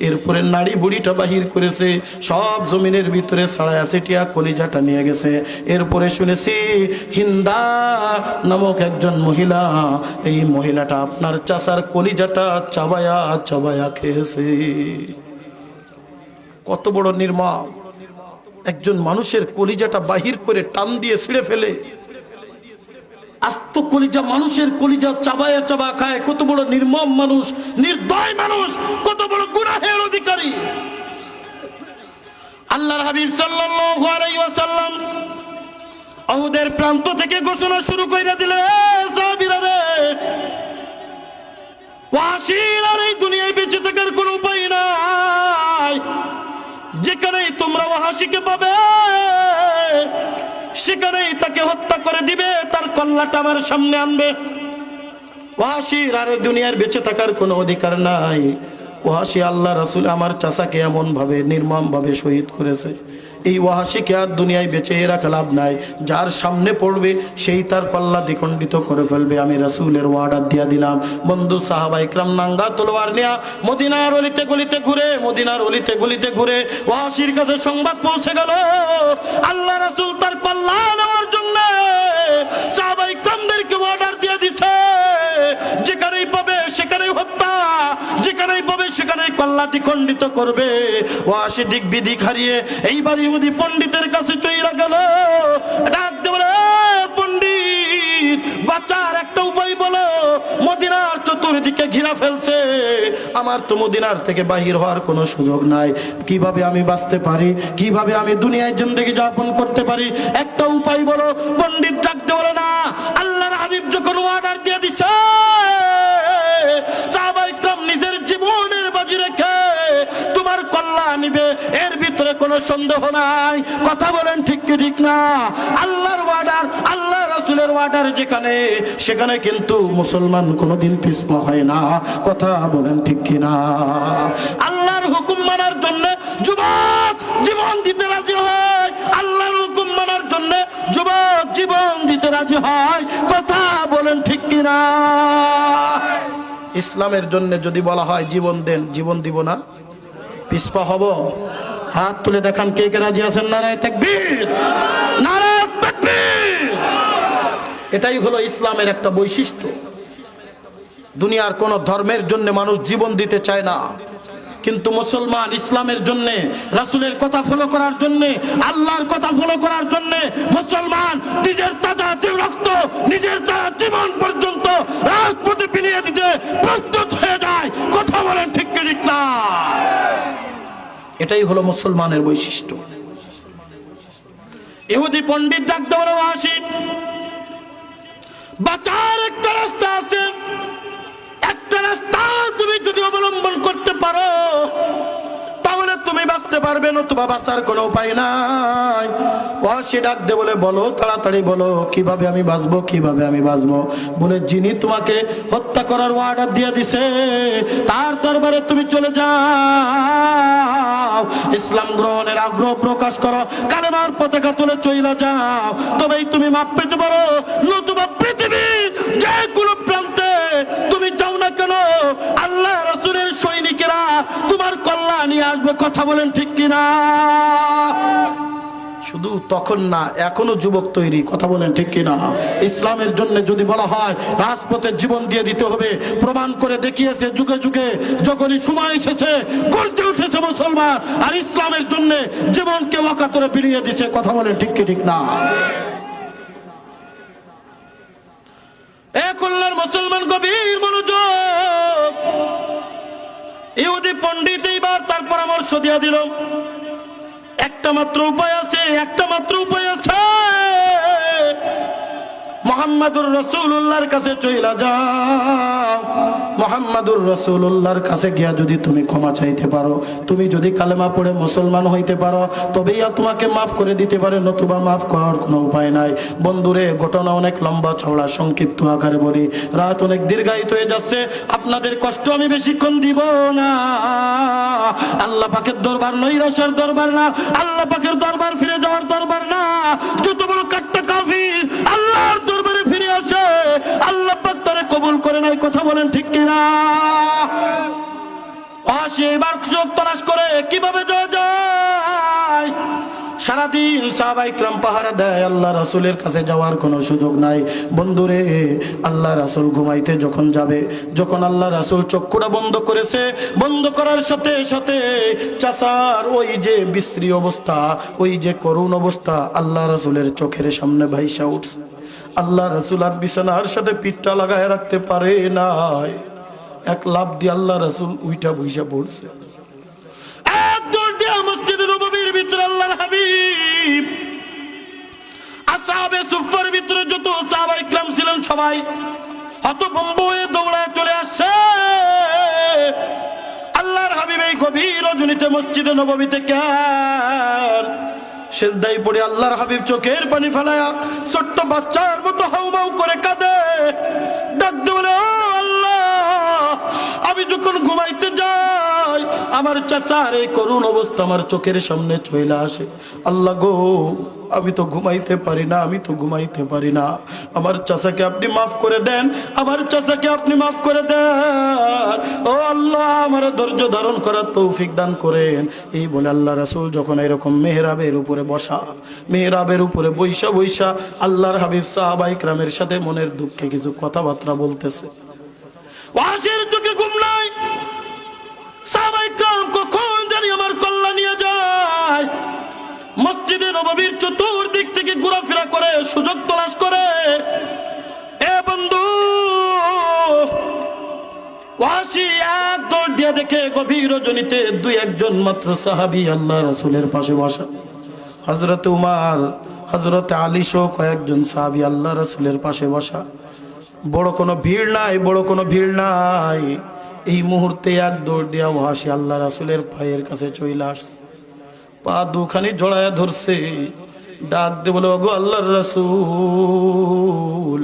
এরপরে নাড়ি বুড়িটা বাহির করেছে, সব জমিনের ভিতরে ছাড়ায়া ছিটিয়া কলিজাটা নিয়ে গেছে। এরপরে শুনেছি হিন্দা নামক একজন মহিলা, এই মহিলাটা আপনার চাচার কলিজাটা চাবায়া চাবায়া খেয়েছে। কত বড় নির্মম! একজন মানুষের কলিজাটা বাহির করে টান দিয়ে ছিঁড়ে ফেলে, আস্ত কলিজা, মানুষের কলিজা চাবায়া চাবা খায়। কত বড় নির্মম মানুষ, নির্দয় মানুষ, কত বড় গুনাহের অধিকারী। আল্লাহর হাবিব সাল্লাল্লাহু আলাইহি ওয়াসাল্লাম উহুদের প্রান্ত থেকে ঘোষণা শুরু কইরা দিলেন, সাহাবীরা রে, ওয়াহশীর আর এই দুনিয়ায় বেঁচে থাকার কোনো উপায় নাই। যেখানেই তোমরা ওয়াহশীকে পাবে সেখানেই তাকে হত্যা করে দিবে, তার কল্লাটা আমার সামনে আনবে। ওয়াহশীর আর দুনিয়ার বেঁচে থাকার কোনো অধিকার নাই। ওয়াহশী আল্লাহ রাসূল আমার চাচাকে এমন ভাবে নির্মম ভাবে শহীদ করেছে, এই ওয়াহশীকে আর দুনিয়ায় বেঁচে রাখা লাভ নাই। যার সামনে পড়বে সেই তার কল্লা দ্বিখণ্ডিত করে ফেলবে। আমি রাসূলের ওয়ার্ডার দিয়া দিলাম। বন্ধু সাহাবা ইকরাম নাঙ্গা তলোয়ার নিয়া মদিনার অলিতে গলিতে ঘুরে, মদিনার অলিতে গলিতে ঘুরে ওয়াহশীর কাছে সংবাদ পৌঁছে গেল, আল্লাহ রাসূল তার কল্লা নেওয়ার জন্য সাহাবা ইকরামদেরকে অর্ডার দিয়ে দিছে, যেখানেই পাবে সেখানেই হত্যা, যেখানেই পাবে সেখানেই কল্লা দ্বিখণ্ডিত করবে। ওয়াহশী দিক বিদিক হারিয়ে এইবার ইহুদি পণ্ডিতের কাছে চইলা গেল, ডাক দিয়ে বলে, পণ্ডিত বাঁচার একটা উপায় বলো, মদিনার চতুর্দিকে ঘিরা ফেলছে, আমার তো মদিনার থেকে বাহির হওয়ার কোনো সুযোগ নাই, কিভাবে আমি বাঁচতে পারি, কিভাবে আমি দুনিয়ায় জিন্দেগি যাপন করতে পারি, একটা উপায় বলো। পণ্ডিত ডাক দিয়ে বলে, না, আল্লাহর হাবিব যখন অর্ডার দিয়ে দিছে, সাহাবা ইকরাম নিজের জীবনের বাজি রেখে তোমার কল্লা নিবে, এর ভিতরে কোনো সন্দেহ নাই। কথা বলেন ঠিক কি ঠিক না? আল্লাহর ওয়ার্ডার, আল্লাহ রাসূলের ওয়ার্ডার যেখানে, সেখানে কিন্তু মুসলমান কোনোদিন পিছপা হয় না। কথা বলেন ঠিক কি না? আল্লাহর হুকুম মানার জন্য যুবক জীবন দিতে রাজি হয়, আল্লাহর হুকুম মানার জন্য যুবক জীবন দিতে রাজি হয়। কথা বলেন ঠিক কি না? ইসলামের জন্য যদি বলা হয় জীবন দেন, জীবন দিব না? পিছপা হব? হাত তুলে দেখান কে কে রাজি আছেন। নারায়ে তাকবীর, নারায়ে তাকবীর। এটাই হলো ইসলামের একটা বৈশিষ্ট্য। দুনিয়ার কোন ধর্মের জন্য মানুষ জীবন দিতে চায় না, কিন্তু মুসলমান ইসলামের জন্য, রাসূলের কথা ফলো করার জন্য, আল্লাহর কথা ফলো করার জন্য মুসলমান নিজের তাজা রক্ত, নিজের তাজা জীবন পর্যন্ত রাজপথে বিলিয়ে দিতে প্রস্তুত হয়ে যায়। কথা বলেন ঠিক কি ঠিক না? এটাই হলো মুসলমানের বৈশিষ্ট্য। ইহুদি পণ্ডিত ডাকতে বলে, ওয়াহশী বাঁচার একটা রাস্তা আছে, একটা রাস্তা তুমি যদি অবলম্বন করতে পারো তাহলে তুমি বাঁচতে পারবে, নতুবা বাঁচার কোনো উপায় নাই। ওয়াহশী ডাক দে বলে, বলো, তাড়াতাড়ি বলো, কিভাবে আমি বাঁচবো, কিভাবে আমি বাঁচবো? বলে, যিনি তোমাকে হত্যা করার অর্ডার দিয়ে দিছে তার দরবারে তুমি চলে যাও, ইসলাম গ্রহণের আগ্রহ প্রকাশ করো, কালেমার পতাকা তুলে চইলা যাও, তবেই তুমি মাপ পেতে পারো, নতুবা পৃথিবীর যে কোনো প্রান্তে তুমি যাও না কেন, আল্লাহ রাসূলের সৈনিকেরা তোমার কল্যাণ নিয়ে আসবে। কথা বলেন ঠিক কিনা? শুধু তখন না, এখনো যুবক তৈরি। কথা বলেন ঠিক কিনা? ইসলামের জন্য যদি বলা হয় রাজপথে জীবন দিয়ে দিতে হবে, প্রমাণ করে দেখিয়েছে যুগে যুগে, যখনই সময় এসেছে গর্জে উঠেছে মুসলমান আর ইসলামের জন্য জীবনকে ওয়াকাতরে বিলিয়ে দিছে। কথা বলেন ঠিক কি ঠিক না? এক আল্লাহর মুসলমান গভীর মনোযোগ। ইহুদি পণ্ডিত এইবার তার পরামর্শ দিয়া দিল, একটা মাত্র উপায় আছে, একটা মাত্র উপায় আছে। মুহাম্মাদুর রাসূলুল্লাহর কাছে চইলা যাও। মুহাম্মাদুর রাসূলুল্লাহর কাছে গিয়া যদি তুমি ক্ষমা চাইতে পারো, তুমি যদি কালেমা পড়ে মুসলমান হইতে পারো, তবেই তোমাকে মাফ করে দিতে পারে, নতুবা মাফ করার কোনো উপায় নাই। বন্ধুরে, ঘটনা অনেক লম্বা চওড়া, সংক্ষিপ্ত আকারে বলি, রাত অনেক দীর্ঘায়িত হয়ে যাচ্ছে, আপনাদের কষ্ট আমি বেশিক্ষণ দিব না। আল্লাহ পাকের দরবার নৈরাশের দরবার না, আল্লাহ পাকের দরবার ফিরে যাওয়ার দরবার না। যত বড় কাট্টা কাফির আল্লাহর দরবারে ফিরে আসে, আল্লাহ পাক তারে কবুল করে নাই। কথা বলেন ঠিক কিনা? এবার সুযোগ তালাশ করে কিভাবে জয় যায়? সারাদিন সাহাবায়ে কিরাম পাহারা দেয়, আল্লাহ রাসূলের কাছে যাওয়ার কোনো সুযোগ নাই। বন্ধুরে, আল্লাহ রাসূল ঘুমাইতে যখন যাবে, যখন আল্লাহ রাসূল চক্ষুটা বন্ধ করেছে, বন্ধ করার সাথে সাথে চাচার ওই যে বিশ্রী অবস্থা, ওই যে করুণ অবস্থা আল্লাহ রাসূলের চোখের সামনে ভাইসা উঠছে। আল্লাহ রাসূল আর বিছানার সাথে পিঠটা লাগায় রাখতে পারে নাই, এক লাফ দিয়ে আল্লাহ রাসূল উইঠা বইসা পড়ছে। এক দৌড় দিয়ে মসজিদে নববীর ভিতরে আল্লাহর হাবিব, আসহাবে সুফফার ভিতরে যত সাহাবায়ে কিরাম ছিলেন সবাই হতভম্ব হয়ে দৌড়ায় চলে আসছে। আল্লাহর হাবিব এই গভীর রজনীতে মসজিদে নববীতে কেন সিজদায় পড়ে আল্লাহর হাবিব চোখের পানি ফেলায়া ছোট্ট বাচ্চার মতো হাউমাউ করে কাঁদে, ডাক দিয়ে বলে, ও আল্লাহ, আমি যখন ঘুমাইতে যাই আমার চাচার এই করুণ অবস্থা আমার চোখের সামনে চলে আসে। আল্লাহ গো, আমি তো ঘুমাইতে পারি না, আমি তো ঘুমাইতে পারি না, আমার চাচাকে আপনি মাফ করে দেন, আমার চাচাকে আপনি মাফ করে দেন। ও আল্লাহ, আমার ধৈর্য ধারণ করার তৌফিক দান করেন। এই বলে আল্লাহ রাসূল যখন এরকম মেহরাবের উপরে বসা, মেহরাবের উপরে বৈশা বৈশা আল্লাহর হাবিব সাহাবায়ে কিরামের সাথে মনের দুঃখে কিছু কথাবার্তা বলতেছে। ওয়াসির চোখে ঘুম নাই, সাহাবায়ে কিরাম কখন জানি আমার কল্লা নিয়ে যায়। মসজিদে নববীর চতুর্দিক থেকে ঘোরাফেরা করে, সুযোগ তলাশ করে। এ বন্ধু, ওয়াসি এক দৌড় দিয়ে দেখে গভীর রজনীতে দুই একজন মাত্র সাহাবী আল্লাহ রাসূলের পাশে বসা। হযরত উমর, হযরত আলী সহ কয়েকজন সাহাবী আল্লাহ রাসূলের পাশে বসা। বড় কোনো ভিড় নাই, বড় কোনো ভিড় নাই। এই মুহূর্তে এক দৌড় দিয়া ওয়াসি আল্লাহ রাসূলের পায়ের কাছে চলে আসছে, পা দুখানি জড়ায়া ধরছে, ডাক দিয়ে বলে, ওগো আল্লাহর রাসূল,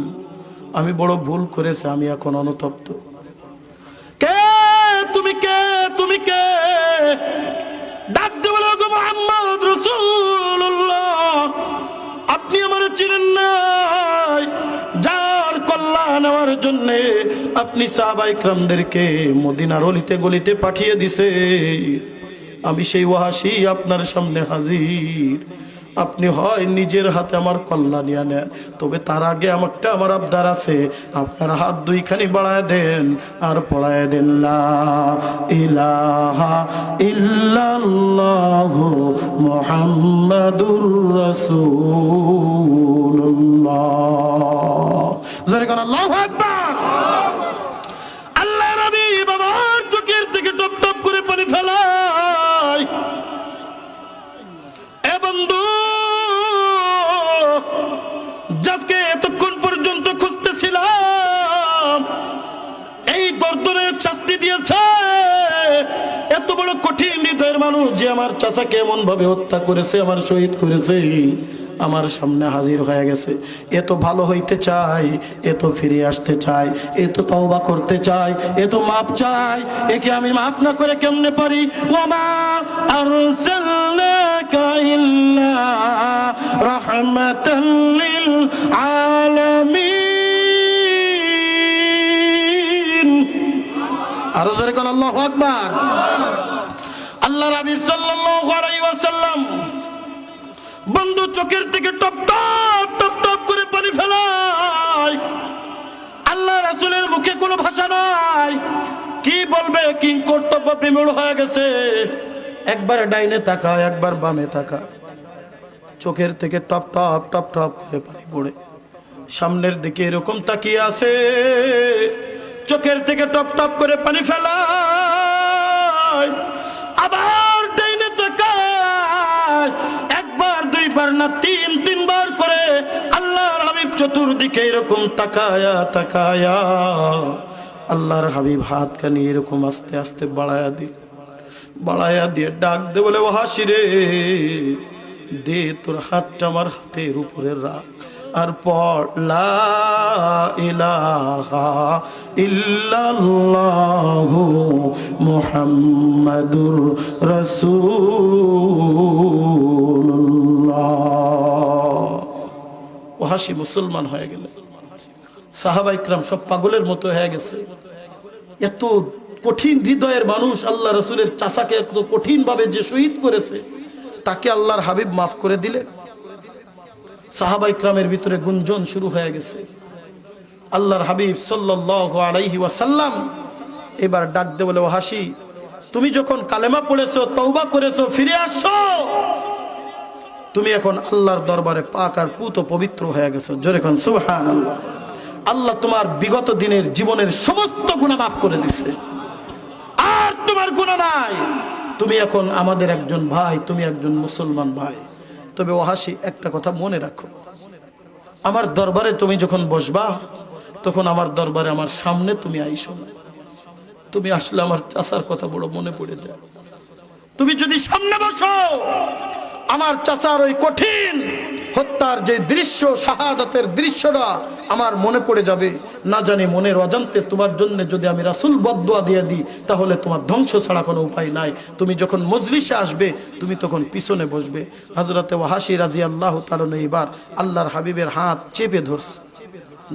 আমি বড় ভুল করেছি, আমি এখন অনুতপ্ত। কে তুমি? কে তুমি? কে? ডাক দিয়ে বলে, ওগো মুহাম্মদ রাসূলুল্লাহ, আপনি আমার চিনেন নাই, যার কল্যাণ নেওয়ার জন্য আপনি সাহাবায়ে কিরামদেরকে মদিনার অলিতে গলিতে পাঠিয়ে দিছে, আমি সেই ওয়াসি আপনার সামনে হাজির। আপনি হয় নিজের হাতে আমার কল্যাণ নিয়ে নেন, তবে তার আগে আমার আবদার আছে, আপনার হাত দুইখানি বাড়ায় দেন আর পড়ায় দেন, লা ইলাহা ইল্লাল্লাহু মুহাম্মাদুর রাসূলুল্লাহ। জোরে কোন আল্লাহু আকবার। আল্লাহ নবী বাবার চোখের থেকে টপ টপ করে পানি ফেলায়। এ বন্ধু, যাকে এতক্ষণ পর্যন্ত খুঁজতেছিলাম, এই দর্দনের শাস্তি দিয়েছে এত বড় কঠিন হৃদয়ের মানুষ যে আমার চাচাকে এমন ভাবে হত্যা করেছে, আমার শহীদ করেছে, আমার সামনে হাজির হয়ে গেছে। এ তো ভালো হইতে চাই, এ তো ফিরে আসতে চাই, এ তো তওবা করতে চাই, এ তো মাপ চাই। একে আমি মাফ না করে কেমনে পারি? ওয়ামা আরসালনাকা ইল্লা রাহমাতাল লিল আলামিন। আরো জোরে কোন আল্লাহু আকবার। আল্লাহর হাবিব সাল্লাল্লাহু আলাইহি ওয়াসাল্লাম বন্ধু চোখের থেকে টপ টপ টপ টপ করে পানি ফেলায়। আল্লাহ রাসূলের মুখে কোনো ভাষা নাই, কি বলবে? কি কর্তব্য বিমূঢ় হয়ে গেছে। একবার ডাইনে তাকায়, একবার বামে তাকায়, চোখের থেকে টপ টপ টপ টপ করে পানি পড়ে। সামনের দিকে এরকম তাকিয়ে আছে, চোখের থেকে টপ টপ করে পানি ফেলায়। আবার ডাইনে তাকায়, একবার দুইবার না তিনবার করে আল্লাহর হাবিব চতুর্দিকে এরকম তাকায়া তাকায়া আল্লাহর হাবিব হাত কানি এরকম আস্তে আস্তে বাড়ায়া দিয়ে ডাক দে বলে, ওয়াহাশী রে, দে তোর হাতটা আমার হাতের উপরে রাখ, আর পড় লা ইলাহা ইল্লাল্লাহু মুহাম্মাদুর রাসূলুল্লাহ। ওয়াহাশী মুসলমান হয়ে গেল। সাহাবা ইকরাম সব পাগলের মতো হয়ে গেছে। এত কঠিন হৃদয়ের মানুষ, আল্লাহ রাসূলের চাচাকে এত কঠিন ভাবে যে শহীদ করেছে, তাকে আল্লাহর হাবিব মাফ করে দিলেন। সাহাবা ইকরামের ভিতরে গুঞ্জন শুরু হয়ে গেছে। আল্লাহর হাবিব সাল্লাল্লাহু আলাইহি ওয়াসাল্লাম এবার ডাক দিয়ে বলে, ওয়াহাশী, তুমি যখন কালেমা পড়েছো, তওবা করেছো, ফিরে আসছো, তুমি এখন আল্লাহর দরবারে পাক আর পুত পবিত্র হয়ে গেছো। জোরে কোন সুবহানাল্লাহ। আল্লাহ তোমার বিগত দিনের জীবনের সমস্ত গুনাহ মাফ করে দিছে, আর তোমার গুনাহ নাই। তুমি এখন আমাদের একজন ভাই, তুমি একজন মুসলমান ভাই। তবে ওয়াহাশী, একটা কথা মনে রাখো, আমার দরবারে তুমি যখন বসবা, তখন আমার দরবারে আমার সামনে তুমি আইসো না। তুমি আসলে আমার চাচার কথা বড় মনে পড়ে যায়। তুমি যদি সামনে বসো, আমার চাচার ওই কঠিন হত্যার যে দৃশ্য, শাহাদাতের দৃশ্যটা আমার মনে পড়ে যাবে। না জানি মনের অজান্তে তোমার জন্য যদি আমি রাসূল বদদুয়া দিয়ে দিই, তাহলে তোমার ধ্বংস ছাড়া কোনো উপায় নাই। তুমি যখন মজলিসে আসবে, তুমি তখন পিছনে বসবে। হযরতে ওয়াহাশী রাদিয়াল্লাহু তাআলা এবার আল্লাহর হাবিবের হাত চেপে ধরছে।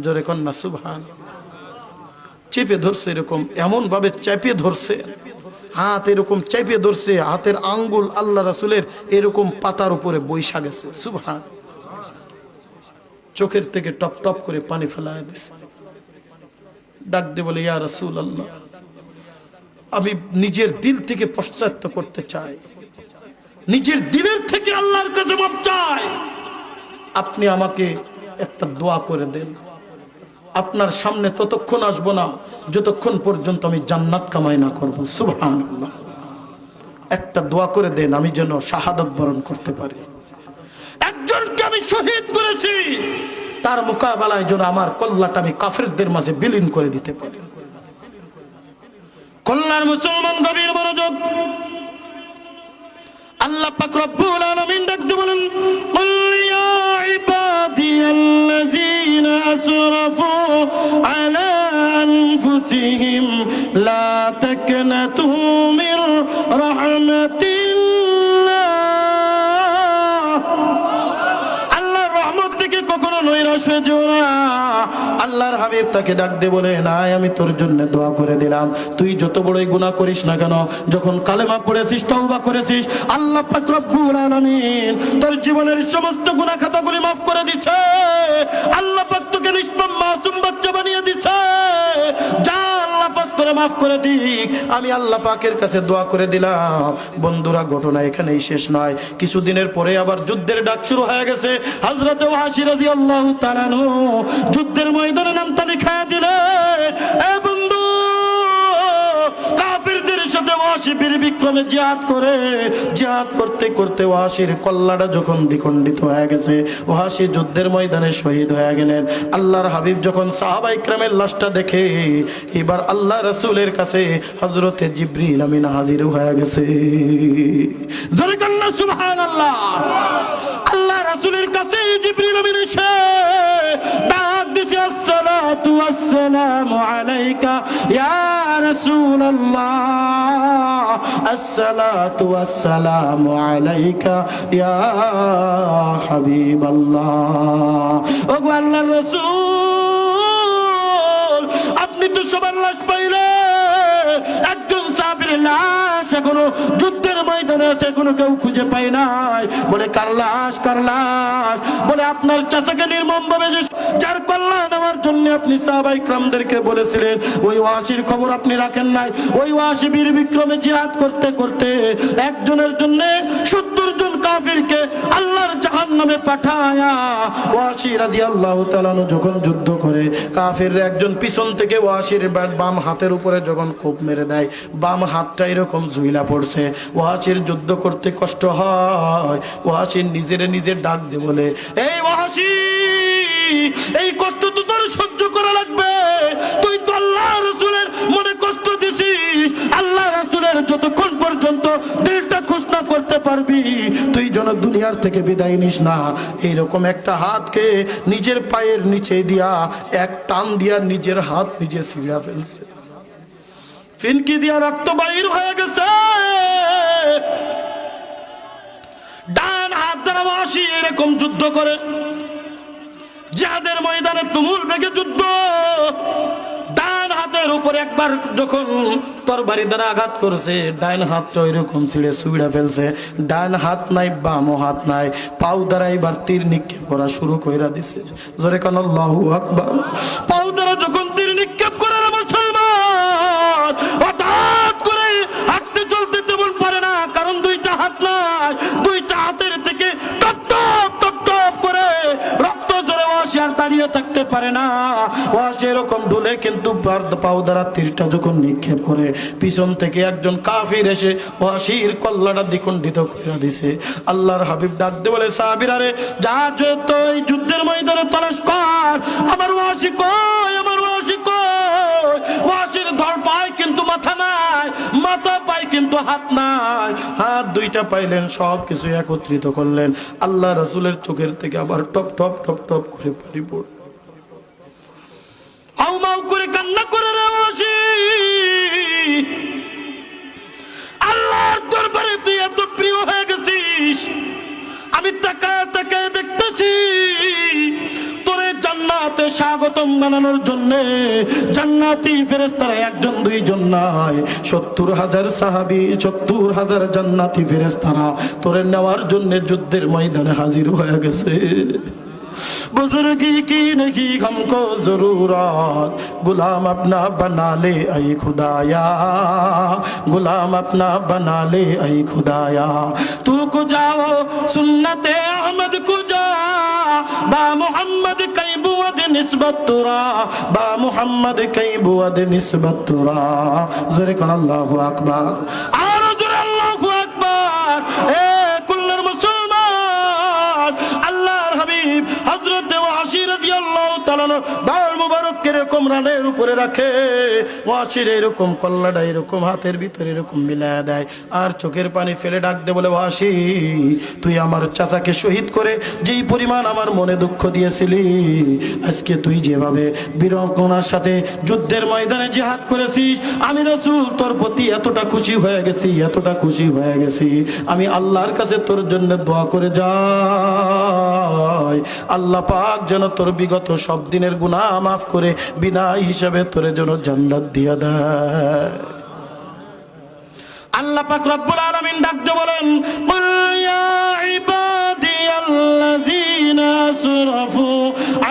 জোরে কন্যা সুবহান। চেপে ধরছে, এরকম এমন ভাবে চেপে ধরছে, হাত এরকম চেপে ধরছে, হাতের আঙ্গুল আল্লাহ রাসূলের এরকম পাতার উপরে বৈশা গেছে। সুবহান। চোখের থেকে টপ টপ করে পানি ফেলায় দিছে। ডাক দিয়ে বলে, ইয়া রাসূলুল্লাহ, আমি নিজের দিল থেকে পশ্চাৎপদ করতে চাই, নিজের দিলের থেকে আল্লাহর কাছে মাপ চাই। আপনি আমাকে একটা দোয়া করে দেন। আপনার সামনে ততক্ষণ আসবো না যতক্ষণ পর্যন্ত আমি জান্নাত কামাই না করবো। সুবহানাল্লাহ। একটা দোয়া করে দেন, আমি যেন শাহাদাত বরণ করতে পারি। একজনকে আমি শহীদ করেছি, তার মোকাবেলায় যেন আমার কল্লাটা আমি কাফেরদের মাঝে বিলীন করে দিতে পারি। কল্লার মুসলমান, গভীর মনোযোগ। আল্লাহ পাক রব্বুল আলামিন ডাকতে বলেন, কুল ইয়া ইবাদিয়াল্লাযীনা আসরাফু আলা আনফুসিহিম লা তাকনাতু মির রাহমাতিল্লাহ। আল্লাহর রহমত থেকে কখনো নৈরাশ্য জোড়া। আল্লাহর হাবিব তাকে ডাক দিয়ে বলে, নাই, আমি তোর জন্য দোয়া করে দিলাম। তুই যত বড়ই গুনাহ করিস না কেন, যখন কালেমা পড়েছিস, তওবা করেছিস, আল্লাহ পাক রব্বুল আলামিন তোর জীবনের সমস্ত গুনাহ খাতাগুলি মাফ করে দিচ্ছে। আল্লাহ পাক তোকে নিষ্পাপ মাসুম বাচ্চা বানিয়ে দিচ্ছে। যা, আল্লাহ পাক তোরে মাফ করে দিক। আমি আল্লাহ পাকের কাছে দোয়া করে দিলাম। বন্ধুরা, ঘটনা এখানেই শেষ নয়। কিছুদিনের পরে আবার যুদ্ধের ডাক শুরু হয়ে গেছে। হযরতে ওয়াহাশী রাদিয়াল্লাহু তাআলা যুদ্ধের ময়দানে নামটা লিখায়া দিলেন। এ বন্ধু, কাফিরদের সাথে ওয়াহাশী বীর বিক্রমে জিহাদ করতে করতে ওয়াহাশীর কল্লাটা যখন দ্বিখণ্ডিত হয়ে গেছে, ওয়াহাশী যুদ্ধের ময়দানে শহীদ হয়ে গেলেন। আল্লাহর হাবিব যখন সাহাবা ইকরামের লাশটা দেখে, এবার আল্লাহ রাসূলের কাছে হযরতে জিবরিল আমিন হাজির হয়ে গেছে। জোরে কান্না সুবহানাল্লাহ। আল্লাহ রাসূলের কাছে জিবরিল আমিন এসে ডাক দিছে, আসসালাতু ওয়াসসালামু আলাইকা ইয়া রাসূলুল্লাহ, আসসালাতু ওয়াসসালামু আলাইকা ইয়া হাবিবাল্লাহ। ও গো আল্লাহর রাসূল, আপনি তো সবার লাশ পাইলেন, একজন সাহাবীর লাশ এখনো যুদ্ধের ময়দানে আছে, এখনো কেউ খুঁজে পায় নাই। বলে, কার লাশ? কার লাশ? বলে, আপনার চাচাকে নির্মমভাবে যার কল্লা নেওয়ার জন্য আপনি সাহাবা ইকরামদেরকে বলেছিলেন, ওই ওয়াহাশীর খবর আপনি রাখেন নাই। ওই ওয়াহাশী বীর বিক্রমে জিহাদ করতে করতে একজনের জন্য 70 জন কাফিরকে আল্লাহর জাহান্নামে পাঠায়া ওয়াহাশী রাদিয়াল্লাহু তাআলা যখন যুদ্ধ করে, কাফিররা একজন পিছন থেকে ওয়াহাশীর বাম হাতের উপরে যখন কোপ মেরে দেয়, বাম হাতটা এরকম ঝুইলা পড়ছে। ওয়াহাশীর যুদ্ধ করতে কষ্ট হয়। ওয়াহাশী নিজের ডাক দিয়ে বলে, এই ওয়াহাশী, এই কষ্ট তো তোর সহ্য করা লাগবে। তুই তো আল্লাহ রাসূলের মনে কষ্ট দিছিস। আল্লাহ রাসূলের যতক্ষণ পর্যন্ত দিলটা খুশ না করতে পারবি, তুই যেন দুনিয়ার থেকে বিদায় নিস না। এইরকম একটা হাতকে নিজের পায়ের নিচে দিয়া এক টান দিয়া নিজের হাত নিজে ছিঁড়া ফেলছে, ফিনকি দিয়া রক্ত বাইর হয়ে গেছে। ডান হাত দ্বারা ওয়াসি এরকম যুদ্ধ করে, জিহাদের ময়দানে তুমুল বেগে যুদ্ধ। ডান হাতের উপরে একবার যখন তরবারি দ্বারা আঘাত করেছে, ডান হাতটা এরকম ছিঁড়ে ছুঁড়া ফেলছে। ডান হাত নাই, বাম হাত নাই, পাও দ্বারা এবার তীর নিক্ষেপ করা শুরু কইরা দিছে। জোরে কান আল্লাহু আকবার। পাও দ্বারা যখন তীর নিক্ষেপ করে মুসলমান হঠাৎ করে হাঁটতে চলতে তেমন পারে না, কারণ দুইটা হাত নাই। দুইটা হাতের থেকে টপ টপ টপ টপ করে রক্ত জোরে ওয়াসি আর দাঁড়িয়ে থাকতে পারে না। ওয়াসি এরকম ঢুলে কিন্তু পাও দ্বারা তীরটা যখন নিক্ষেপ করে, পিছন থেকে একজন কাফির এসে ওয়াসির কল্লাটা দ্বিখণ্ডিত করে দিছে। আল্লাহর হাবিব ডাক দিয়ে বলে, সাহাবীরা রে, যা যত এই যুদ্ধের ময়দানে তলাশ কর, আমার ওয়াসি কই, আমার ওয়াসি কই। ওয়াসির ধর পায় কিন্তু মাথা নাই, মাথা পায় কিন্তু হাত নাই। হাত দুইটা পাইলেন, সব কিছু একত্রিত করলেন। আল্লাহ রাসূলের চোখের থেকে আবার টপ টপ টপ টপ করে পানি পড়ে। হাউমাউ করে কান্না করে রে ওয়াসি, আল্লাহর দরবারে তুই এত প্রিয় হয়ে গেছিস, আমি তাকায় তাকায় দেখতেছি তোরে জান্নাতে স্বাগতম জানানোর জন্য জান্নাতি ফেরেশতারা একজন দুইজন নয়, 70,000 সাহাবী, 70,000 জান্নাতি ফেরেশতারা তোরে নেওয়ার জন্য যুদ্ধের ময়দানে হাজির হয়ে গেছে। बुजुर्गी की नहीं हमको जरूरत, गुलाम अपना बना ले ऐ खुदाया, गुलाम अपना बना ले ऐ खुदाया। तू को जाओ सुन्नते अहमद को जा, बा मोहम्मद कई बुअद निस्बत तुरा, बा मोहम्मद कई बुअद निस्बत तुरा। ज़रे कन अल्लाहु अकबर, आरो ज़रे अल्लाहु अकबर। ए कुल्लर मुसलमान, अल्लाहर हबीब हजरत ওয়াসি রাদিয়াল্লাহু তাআলা বাল মুবারক এরকম রানের উপরে রাখে, ওয়াসির এরকম কল্লাটা এরকম হাতের ভিতরে এরকম মিলায়া দেয়, আর চোখের পানি ফেলে ডাক দে বলে, ওয়াসি তুই আমার চাচাকে শহীদ করে যেই পরিমাণ আমার মনে দুঃখ দিয়েছিলি, আজকে তুই যেভাবে বীরঙ্গনার সাথে যুদ্ধের ময়দানে জিহাদ করেছিস, আমি রাসূল তোর প্রতি এতটা খুশি হয়ে গেছি, এতটা খুশি হয়ে গেছি, আমি আল্লাহর কাছে তোর জন্য দোয়া করে যাই, আল্লাহ পাক যেন তোর বিগত সব দিনের গুনাহ মাফ করে বিনা হিসাবে তোরে যেন জান্নাত দিয়া দেয়। আল্লাহ পাক রব্বুল আলামিন ডাক দিয়ে বলেন, কুল ইয়া ইবাদিয়াল্লাযীনা আসরাফু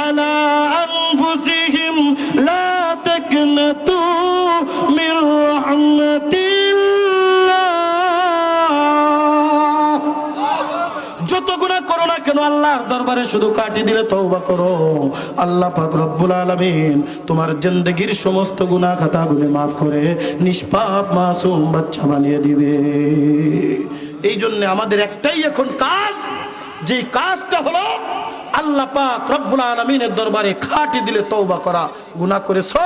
আলা আনফুসিহিম লা তাকনাতু মির রাহমাতিল্লাহ। যত গুনাহ করো না কেন আল্লাহর দরবারে শুধু কাটি দিলে তওবা করো, আল্লাহ পাক রব্বুল আলামিন তোমার জিন্দেগীর সমস্ত গুনাহ খাতাগুলো মাফ করে নিষ্পাপ মাসুম বাচ্চা বানিয়ে দিবে। এই জন্য আমাদের একটাই এখন কাজ, যে কাজটা হলো আল্লাহ পাক রব্বুল আলামিনের দরবারে খাটি দিলে তওবা করা। গুনাহ করেছো,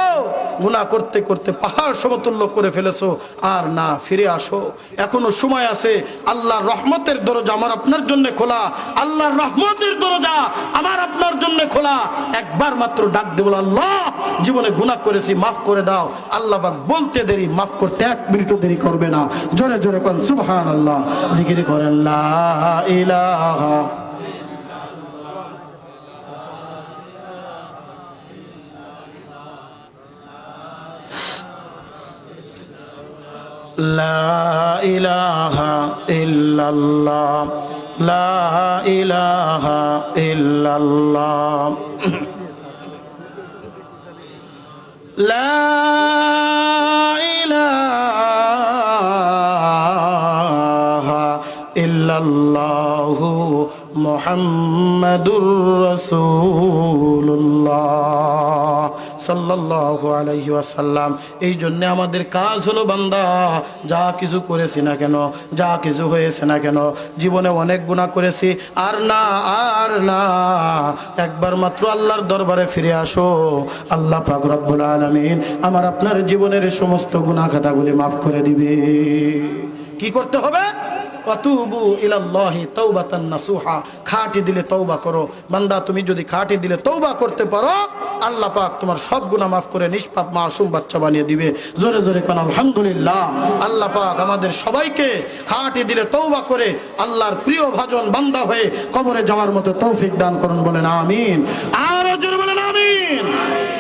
গুনাহ করতে করতে পাহাড় সমতুল্য করে ফেলেছো, আর না ফিরে আসো, এখনো সময় আছে। আল্লাহর রহমতের দরজা আমার আপনার জন্য খোলা, আল্লাহর রহমতের দরজা আমার আপনার জন্য খোলা। একবার মাত্র ডাক দে বল, আল্লাহ জীবনে গুনাহ করেছি মাফ করে দাও। আল্লাহ পাক বলতে দেরি, মাফ করতে 1 মিনিটও দেরি করবে না। জোরে জোরে কোন সুবহানাল্লাহ, জিকির করেন লা ইলাহা লা ইলাহা ইল্লাল্লাহ, লা ইলাহা ইল্লাল্লাহ, লা ইলাহা ইল্লাল্লাহু মুহাম্মাদুর রাসূলুল্লাহ সাল্লাল্লাহু আলাইহি ওয়াসাল্লাম। এই জন্য আমাদের কাজ হলো বান্দা, যা কিছু করেছি না কেন, যা কিছু হয়েছে না কেন, জীবনে অনেক গুনাহ করেছি, আর না একবার মাত্র আল্লাহর দরবারে ফিরে আসো। আল্লাহ পাক রব্বুল আলামিন আমার আপনার জীবনের সমস্ত গুনাহ খাতাগুলি মাফ করে দিবে। কি করতে হবে? ওয়াতুবু ইলাল্লাহি তাওবাতান নাসুহা, খাঁটি দিলে তওবা করো। বান্দা তুমি যদি খাঁটি দিলে তওবা করতে পারো, আল্লাহ পাক তোমার সব গুনাহ মাফ করে নিষ্পাপ মাসুম বাচ্চা বানিয়ে দিবে। জোরে জোরে কোন আলহামদুলিল্লাহ। আল্লাহ পাক আমাদের সবাইকে খাঁটি দিলে তওবা করে আল্লাহর প্রিয় ভাজন বান্দা হয়ে কবরে যাওয়ার মতো তৌফিক দান করুন, বলেন আমিন।